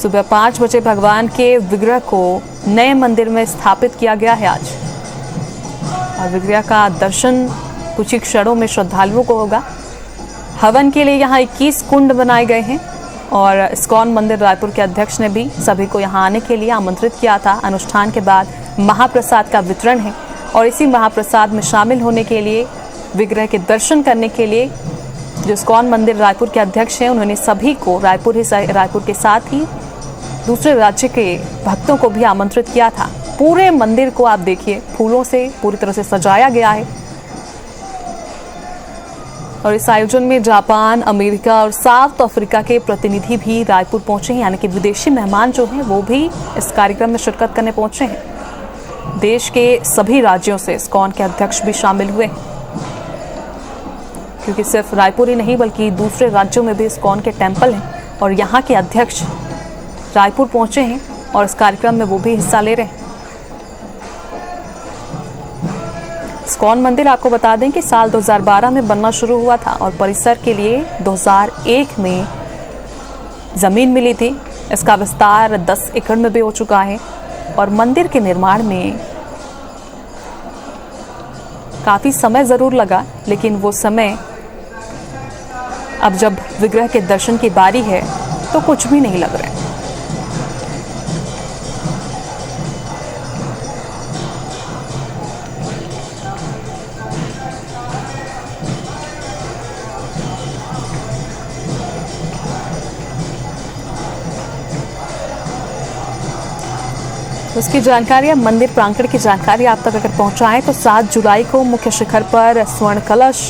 सुबह 5 बजे भगवान के विग्रह को नए मंदिर में स्थापित किया गया है आज, और विग्रह का दर्शन कुछ ही क्षणों में श्रद्धालुओं को होगा। हवन के लिए यहाँ 21 कुंड बनाए गए हैं और इस्कॉन मंदिर रायपुर के अध्यक्ष ने भी सभी को यहाँ आने के लिए आमंत्रित किया था। अनुष्ठान के बाद महाप्रसाद का वितरण है और इसी महाप्रसाद में शामिल होने के लिए, विग्रह के दर्शन करने के लिए जो इस्कॉन मंदिर रायपुर के अध्यक्ष हैं, उन्होंने सभी को रायपुर के साथ ही दूसरे राज्य के भक्तों को भी आमंत्रित किया था। पूरे मंदिर को आप देखिए, फूलों से पूरी तरह से सजाया गया है और इस आयोजन में जापान, अमेरिका और साउथ अफ्रीका के प्रतिनिधि भी रायपुर पहुंचे हैं, यानी कि विदेशी मेहमान जो हैं वो भी इस कार्यक्रम में शिरकत करने पहुंचे हैं। देश के सभी राज्यों से इस्कॉन के अध्यक्ष भी शामिल हुए हैं, क्योंकि सिर्फ रायपुर ही नहीं बल्कि दूसरे राज्यों में भी इस्कॉन के टेम्पल हैं और यहाँ के अध्यक्ष रायपुर पहुंचे हैं और इस कार्यक्रम में वो भी हिस्सा ले रहे हैं। इस्कॉन मंदिर आपको बता दें कि साल 2012 में बनना शुरू हुआ था और परिसर के लिए 2001 में जमीन मिली थी। इसका विस्तार 10 एकड़ में भी हो चुका है और मंदिर के निर्माण में काफी समय जरूर लगा, लेकिन वो समय अब जब विग्रह के दर्शन की बारी है तो कुछ भी नहीं लग रहा है। उसकी जानकारी, मंदिर प्रांगण की जानकारी आप तक अगर पहुंचाएं तो 7 जुलाई को मुख्य शिखर पर स्वर्ण कलश,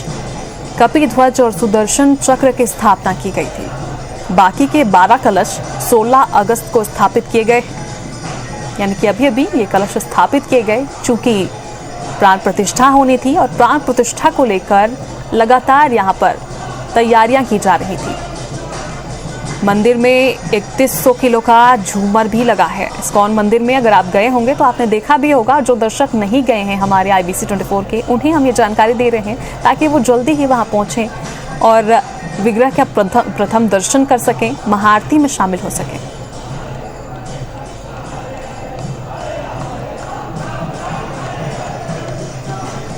कपि ध्वज और सुदर्शन चक्र की स्थापना की गई थी। बाकी के 12 कलश 16 अगस्त को स्थापित किए गए, यानी कि अभी अभी ये कलश स्थापित किए गए। चूंकि प्राण प्रतिष्ठा होनी थी और प्राण प्रतिष्ठा को लेकर लगातार यहाँ पर तैयारियां की जा रही थी। मंदिर में 3100 किलो का झूमर भी लगा है। इस्कॉन मंदिर में अगर आप गए होंगे तो आपने देखा भी होगा। जो दर्शक नहीं गए हैं हमारे IBC 24 के, उन्हें हम ये जानकारी दे रहे हैं ताकि वो जल्दी ही वहाँ पहुँचें और विग्रह का प्रथम दर्शन कर सकें, महाआरती में शामिल हो सकें।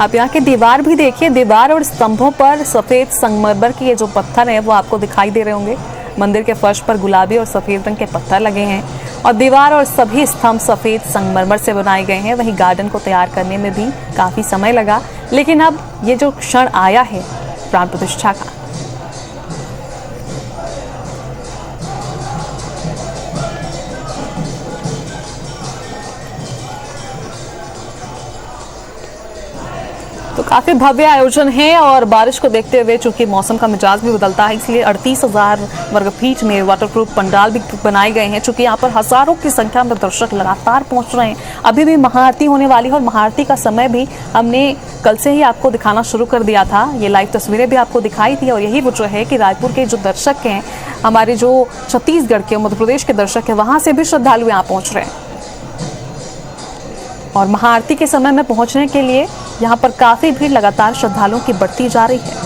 आप यहाँ की दीवार भी देखिए, दीवार और स्तंभों पर सफेद संगमरमर के ये जो पत्थर हैं वो आपको दिखाई दे रहे होंगे। मंदिर के फर्श पर गुलाबी और सफेद रंग के पत्थर लगे हैं और दीवार और सभी स्तंभ सफेद संगमरमर से बनाए गए हैं। वहीं गार्डन को तैयार करने में भी काफी समय लगा, लेकिन अब ये जो क्षण आया है प्राण प्रतिष्ठा का, तो काफी भव्य आयोजन है। और बारिश को देखते हुए चूंकि मौसम का मिजाज भी बदलता है, इसलिए 38,000 वर्ग फीट में वाटरप्रूफ पंडाल भी बनाए गए हैं। चूंकि यहाँ पर हजारों की संख्या में दर्शक लगातार पहुंच रहे हैं। अभी भी महाआरती होने वाली है और महाआरती का समय भी हमने कल से ही आपको दिखाना शुरू कर दिया था। ये लाइव तस्वीरें भी आपको दिखाई थी और यही वजह है कि रायपुर के जो दर्शक हैं, हमारे जो छत्तीसगढ़ के, मध्य प्रदेश के दर्शक हैं, वहां से भी श्रद्धालु यहाँ पहुंच रहे हैं। और महाआरती के समय में पहुंचने के लिए यहाँ पर काफी भीड़ लगातार श्रद्धालुओं की बढ़ती जा रही है।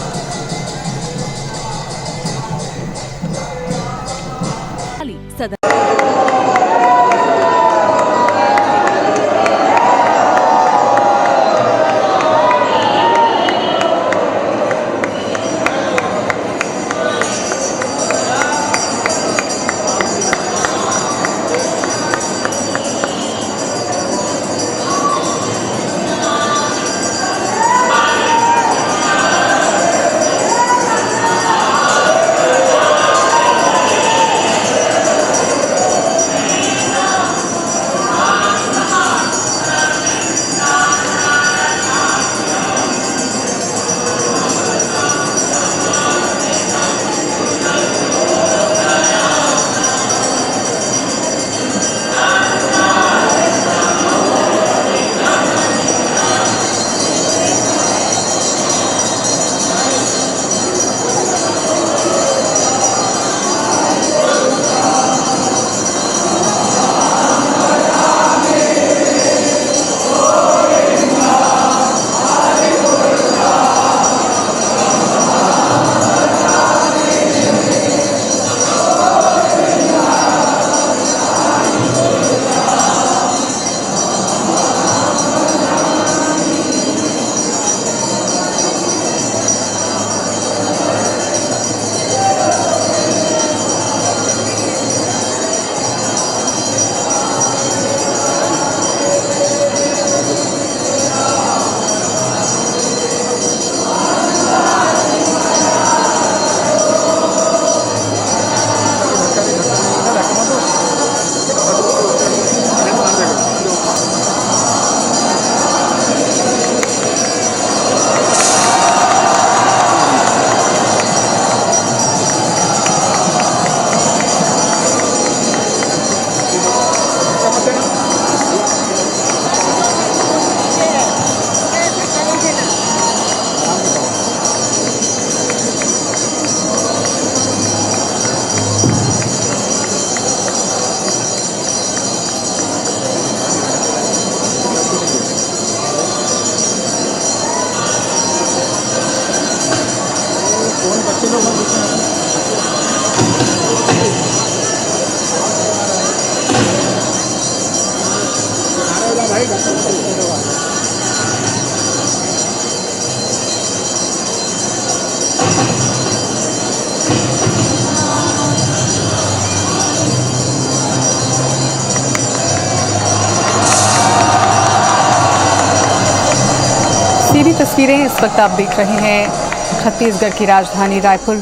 सीधी तस्वीरें इस वक्त आप देख रहे हैं छत्तीसगढ़ की राजधानी रायपुर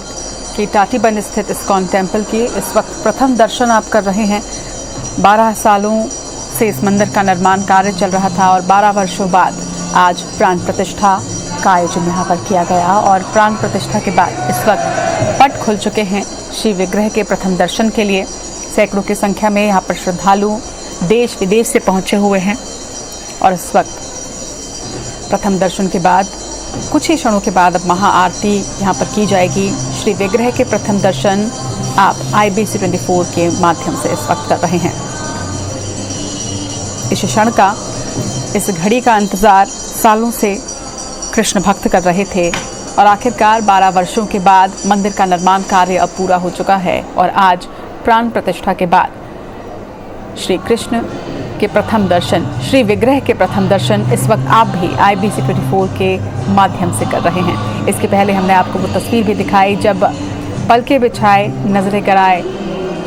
की टाटीबंध स्थित इस्कॉन टेम्पल की। इस वक्त प्रथम दर्शन आप कर रहे हैं। 12 सालों से इस मंदिर का निर्माण कार्य चल रहा था और 12 वर्षों बाद आज प्राण प्रतिष्ठा का आयोजन यहाँ पर किया गया और प्राण प्रतिष्ठा के बाद इस वक्त पट खुल चुके हैं शिव विग्रह के प्रथम दर्शन के लिए। सैकड़ों की संख्या में यहाँ पर श्रद्धालु देश विदेश से पहुँचे हुए हैं और इस वक्त प्रथम दर्शन के बाद कुछ ही क्षणों के बाद अब महाआरती यहाँ पर की जाएगी। श्री विग्रह के प्रथम दर्शन आप IBC 24 के माध्यम से इस वक्त कर रहे हैं। इस क्षण का, इस घड़ी का इंतज़ार सालों से कृष्ण भक्त कर रहे थे और आखिरकार 12 वर्षों के बाद मंदिर का निर्माण कार्य अब पूरा हो चुका है और आज प्राण प्रतिष्ठा के बाद श्री कृष्ण के प्रथम दर्शन, श्री विग्रह के प्रथम दर्शन इस वक्त आप भी IBC 24 के माध्यम से कर रहे हैं। इसके पहले हमने आपको वो तस्वीर भी दिखाई जब पलके बिछाए, नजरें कराए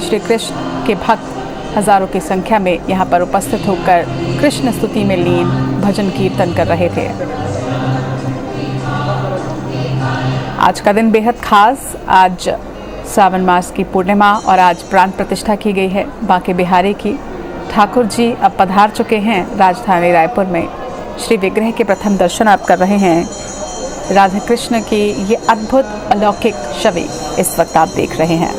श्री कृष्ण के भक्त हजारों की संख्या में यहाँ पर उपस्थित होकर कृष्ण स्तुति में लीन भजन कीर्तन कर रहे थे। आज का दिन बेहद खास, आज सावन मास की पूर्णिमा और आज प्राण प्रतिष्ठा की गई है बांके बिहारी की। ठाकुर जी अब पधार चुके हैं राजधानी रायपुर में। श्री विग्रह के प्रथम दर्शन आप कर रहे हैं। राधा कृष्ण की ये अद्भुत अलौकिक छवि इस वक्त आप देख रहे हैं।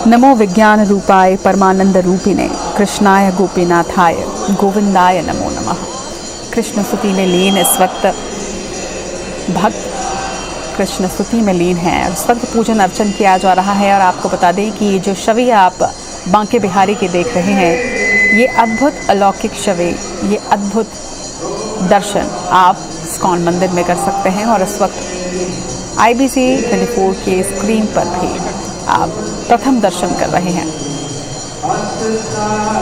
नमो विज्ञान रूपाय परमानंद रूपिणे कृष्णाय गोपीनाथाय गोविंदाय नमो नमः। कृष्ण स्तुति में लीन इस वक्त भक्त कृष्ण स्तुति में लीन है। इस वक्त पूजन अर्चन किया जा रहा है और आपको बता दें कि ये जो छवि आप बांके बिहारी की देख रहे हैं, ये अद्भुत अलौकिक छवि, ये अद्भुत दर्शन आप इस्कॉन मंदिर में कर सकते हैं और इस वक्त IBC 24 के स्क्रीन पर भी आप प्रथम दर्शन कर रहे हैं।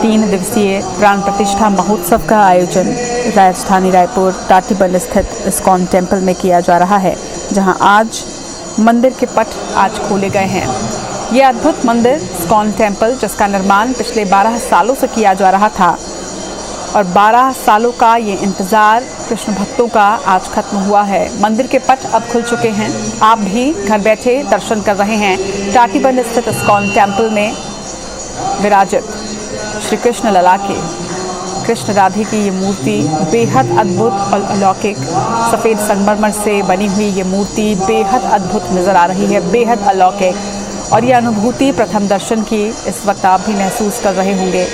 3 दिवसीय प्राण प्रतिष्ठा महोत्सव का आयोजन राजधानी रायपुर टाटीबंध स्थित इस्कॉन टेम्पल में किया जा रहा है, जहां आज मंदिर के पट आज खोले गए हैं। ये अद्भुत मंदिर इस्कॉन टेम्पल, जिसका निर्माण पिछले 12 सालों से किया जा रहा था और 12 सालों का ये इंतज़ार कृष्ण भक्तों का आज खत्म हुआ है। मंदिर के पट अब खुल चुके हैं। आप भी घर बैठे दर्शन कर रहे हैं। टाटीबंध स्थित इस्कॉन टेम्पल में विराजित श्री कृष्ण लला के कृष्ण राधे की ये मूर्ति बेहद अद्भुत और अलौकिक, सफ़ेद संगमरमर से बनी हुई ये मूर्ति बेहद अद्भुत नज़र आ रही है, बेहद अलौकिक। और ये अनुभूति प्रथम दर्शन की इस वक्त आप भी महसूस कर रहे होंगे।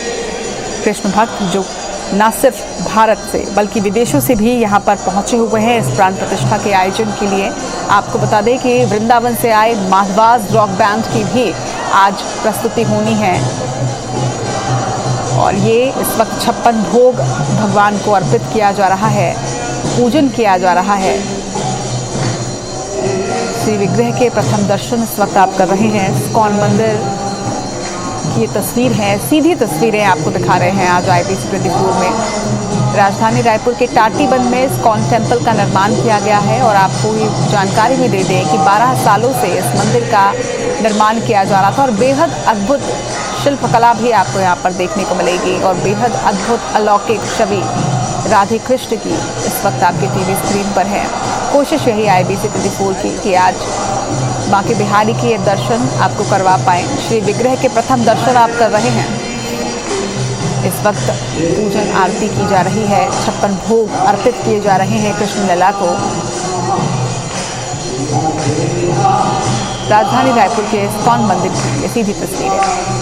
कृष्ण भक्त जो न सिर्फ भारत से बल्कि विदेशों से भी यहाँ पर पहुँचे हुए हैं इस प्राण प्रतिष्ठा के आयोजन के लिए। आपको बता दें कि वृंदावन से आए माधवास रॉक बैंड की भी आज प्रस्तुति होनी है और ये इस वक्त 56 भोग भगवान को अर्पित किया जा रहा है, पूजन किया जा रहा है। श्री विग्रह के प्रथम दर्शन इस वक्त आप कर रहे हैं। इस्कॉन मंदिर की ये तस्वीर है, सीधी तस्वीरें आपको दिखा रहे हैं आज IBC 24 में। राजधानी रायपुर के टाटीबंध में इस्कॉन टेम्पल का निर्माण किया गया है और आपको ये जानकारी भी दे दें कि 12 सालों से इस मंदिर का निर्माण किया जा रहा था और बेहद अद्भुत शिल्पकला भी आपको यहाँ पर देखने को मिलेगी और बेहद अद्भुत अलौकिक छवि राधे कृष्ण की इस वक्त आपके TV स्क्रीन पर है। कोशिश यही IBC 24 की कि आज बांके बिहारी की ये दर्शन आपको करवा पाएँ। श्री विग्रह के प्रथम दर्शन आप कर रहे हैं। इस वक्त पूजन आरती की जा रही है, 56 भोग अर्पित किए जा रहे हैं कृष्ण लला को। राजधानी रायपुर के इस्कॉन मंदिर की ये सीधी तस्वीर है।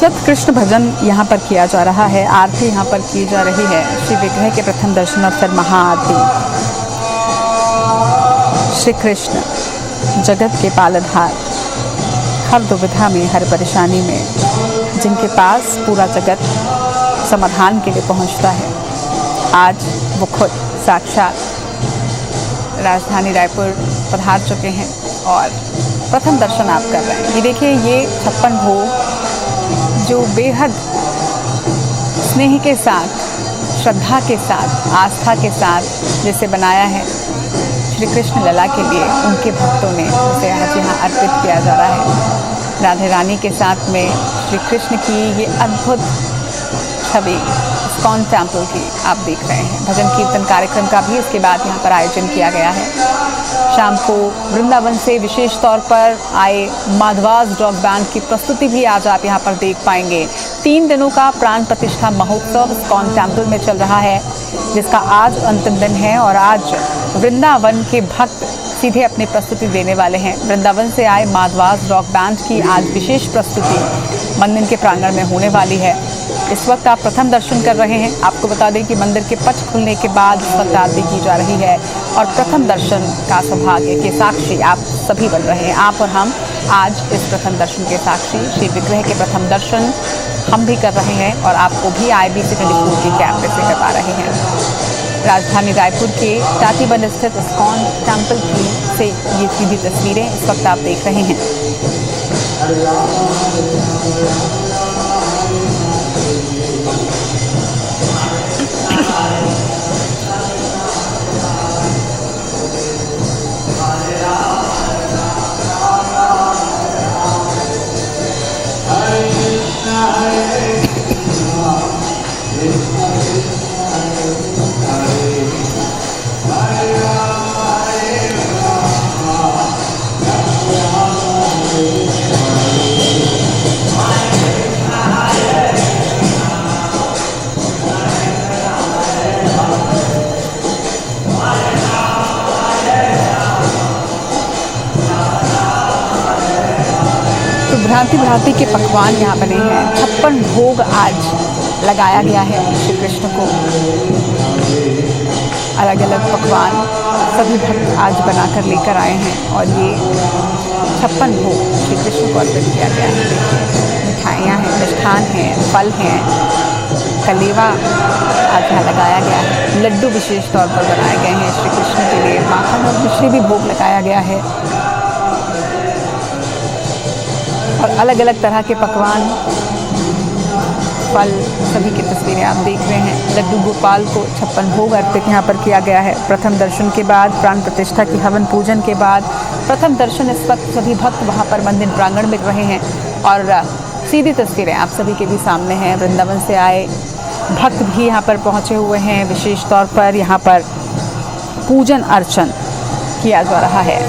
इस वक्त कृष्ण भजन यहाँ पर किया जा रहा है, आरती यहाँ पर की जा रही है। श्री विग्रह के प्रथम दर्शन और फिर महाआरती। श्री कृष्ण जगत के पालनहार, हर दुविधा में, हर परेशानी में, जिनके पास पूरा जगत समाधान के लिए पहुँचता है, आज वो खुद साक्षात राजधानी रायपुर पधार चुके हैं और प्रथम दर्शन आप कर रहे हैं। ये देखिए, ये 56 भोग जो बेहद स्नेह के साथ, श्रद्धा के साथ, आस्था के साथ जिसे बनाया है श्री कृष्ण लला के लिए, उनके भक्तों ने उसे आज यहाँ अर्पित किया जा रहा है। राधे रानी के साथ में श्री कृष्ण की ये अद्भुत छवि इस्कॉन टेम्पल की आप देख रहे हैं। भजन कीर्तन कार्यक्रम का भी इसके बाद यहाँ पर आयोजन किया गया है। शाम को वृंदावन से विशेष तौर पर आए माधवास रॉक बैंड की प्रस्तुति भी आज आप यहाँ पर देख पाएंगे। 3 दिनों का प्राण प्रतिष्ठा महोत्सव इस्कॉन टेम्पल में चल रहा है, जिसका आज अंतिम दिन है और आज वृंदावन के भक्त सीधे अपनी प्रस्तुति देने वाले हैं। वृंदावन से आए माधवास रॉक बैंड की आज विशेष प्रस्तुति मंदिर के प्रांगण में होने वाली है। इस वक्त आप प्रथम दर्शन कर रहे हैं। आपको बता दें कि मंदिर के पट खुलने के बाद इस वक्त आरती की जा रही है और प्रथम दर्शन का सौभाग्य के साक्षी आप सभी बन रहे हैं। आप और हम आज इस प्रथम दर्शन के साक्षी। श्री विग्रह के प्रथम दर्शन हम भी कर रहे हैं और आपको भी IBC 24 के कैमरे से करवा रहे हैं। राजधानी रायपुर के टाटीबंध स्थित इस्कॉन टेम्पल की से ये सीधी तस्वीरें इस वक्त आप देख रहे हैं। भांति भांति के पकवान यहाँ बने हैं। 56 भोग आज लगाया गया है श्री कृष्ण को। अलग अलग पकवान सभी भक्त आज बनाकर लेकर आए हैं और ये 56 भोग श्री कृष्ण को अर्पित किया गया है। देखिए, मिठाइयाँ हैं, मिष्ठान हैं, फल हैं, कलेवा आज यहाँ लगाया गया है। लड्डू विशेष तौर पर बनाए गए हैं श्री कृष्ण के लिए। माखन और मिश्री भी भोग लगाया गया है और अलग अलग तरह के पकवान, फल, सभी की तस्वीरें आप देख रहे हैं। लड्डू गोपाल को 56 भोग अर्पित यहाँ पर किया गया है। प्रथम दर्शन के बाद, प्राण प्रतिष्ठा की हवन पूजन के बाद प्रथम दर्शन इस वक्त सभी भक्त वहाँ पर मंदिर प्रांगण में रहे हैं और सीधी तस्वीरें आप सभी के भी सामने हैं। वृंदावन से आए भक्त भी यहाँ पर पहुँचे हुए हैं। विशेष तौर पर यहाँ पर पूजन अर्चन किया जा रहा है।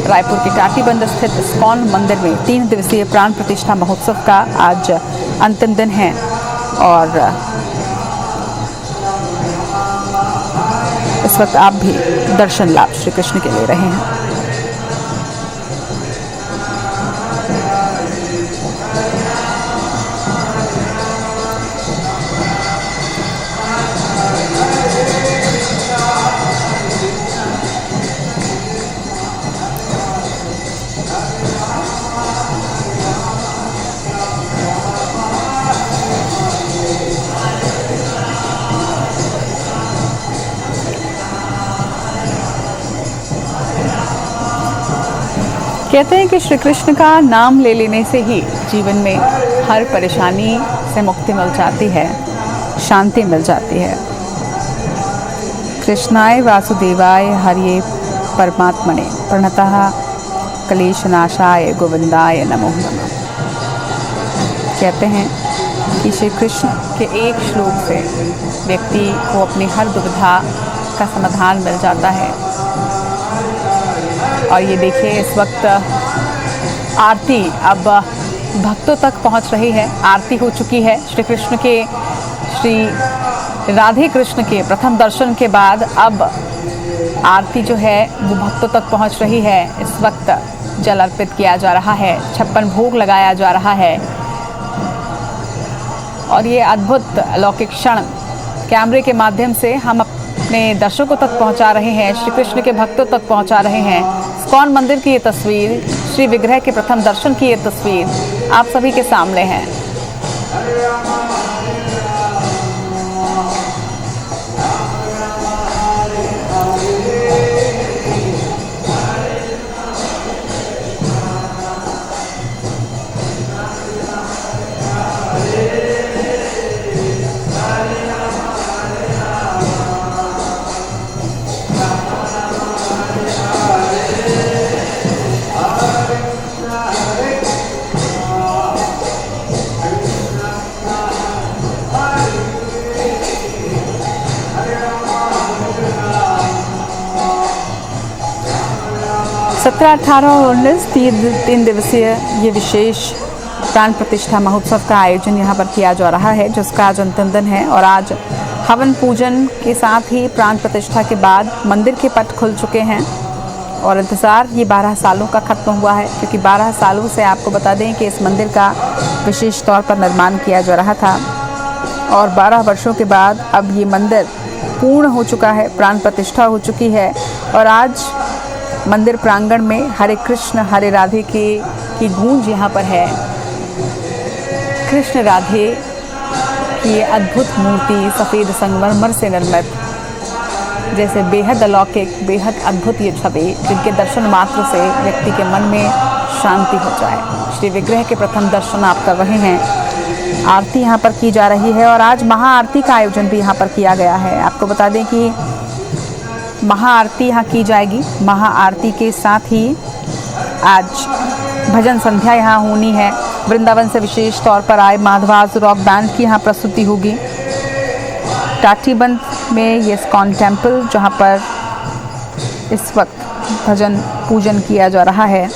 रायपुर के टाटीबंध स्थित इस्कॉन मंदिर में 3 दिवसीय प्राण प्रतिष्ठा महोत्सव का आज अंतिम दिन है और इस वक्त आप भी दर्शन लाभ श्री कृष्ण के ले रहे हैं। कहते हैं कि श्री कृष्ण का नाम ले लेने से ही जीवन में हर परेशानी से मुक्ति मिल जाती है, शांति मिल जाती है। कृष्णाय वासुदेवाय हरिये परमात्मने प्रणतः क्लेशनाशाय गोविंदाय नमो नमः। कहते हैं कि श्री कृष्ण के एक श्लोक से व्यक्ति को अपनी हर दुविधा का समाधान मिल जाता है। और ये देखिए, इस वक्त आरती अब भक्तों तक पहुंच रही है। आरती हो चुकी है श्री कृष्ण के, श्री राधे कृष्ण के प्रथम दर्शन के बाद अब आरती जो है वो भक्तों तक पहुंच रही है। इस वक्त जल अर्पित किया जा रहा है, 56 भोग लगाया जा रहा है। और ये अद्भुत अलौकिक क्षण कैमरे के माध्यम से हम अपने दर्शकों तक पहुंचा रहे हैं, श्री कृष्ण के भक्तों तक पहुंचा रहे हैं। इस्कॉन मंदिर की ये तस्वीर, श्री विग्रह के प्रथम दर्शन की ये तस्वीर आप सभी के सामने है। सत्रह, 18 और 19 तीन दिवसीय ये विशेष प्राण प्रतिष्ठा महोत्सव का आयोजन यहाँ पर किया जा रहा है, जिसका आज अंतिम दिन है। और आज हवन पूजन के साथ ही प्राण प्रतिष्ठा के बाद मंदिर के पट खुल चुके हैं और इंतज़ार ये 12 सालों का ख़त्म हुआ है, क्योंकि 12 सालों से आपको बता दें कि इस मंदिर का विशेष तौर पर निर्माण किया जा रहा था और 12 वर्षों के बाद अब ये मंदिर पूर्ण हो चुका है, प्राण प्रतिष्ठा हो चुकी है। और आज मंदिर प्रांगण में हरे कृष्ण हरे राधे की गूंज यहाँ पर है। कृष्ण राधे की ये अद्भुत मूर्ति सफ़ेद संगमरमर से निर्मित, जैसे बेहद अलौकिक, बेहद अद्भुत ये छवि, जिनके दर्शन मात्र से व्यक्ति के मन में शांति हो जाए। श्री विग्रह के प्रथम दर्शन आप कर रहे हैं। आरती यहाँ पर की जा रही है और आज महाआरती का आयोजन भी यहाँ पर किया गया है। आपको बता दें कि महाआरती यहाँ की जाएगी। महाआरती के साथ ही आज भजन संध्या यहाँ होनी है। वृंदावन से विशेष तौर पर आए माधवास रॉक बैंड की यहाँ प्रस्तुति होगी। टाटीबंद में ये इस्कॉन टेम्पल, जहाँ पर इस वक्त भजन पूजन किया जा रहा है।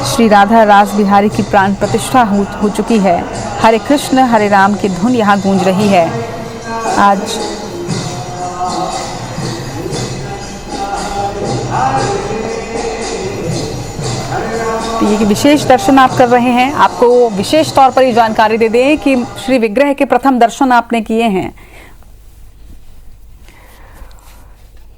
श्री राधा रास बिहारी की प्राण प्रतिष्ठा हो चुकी है। हरे कृष्ण हरे राम की धुन यहाँ गूंज रही है। आज तो ये विशेष दर्शन आप कर रहे हैं। आपको विशेष तौर पर ये जानकारी दे दें कि श्री विग्रह के प्रथम दर्शन आपने किए हैं।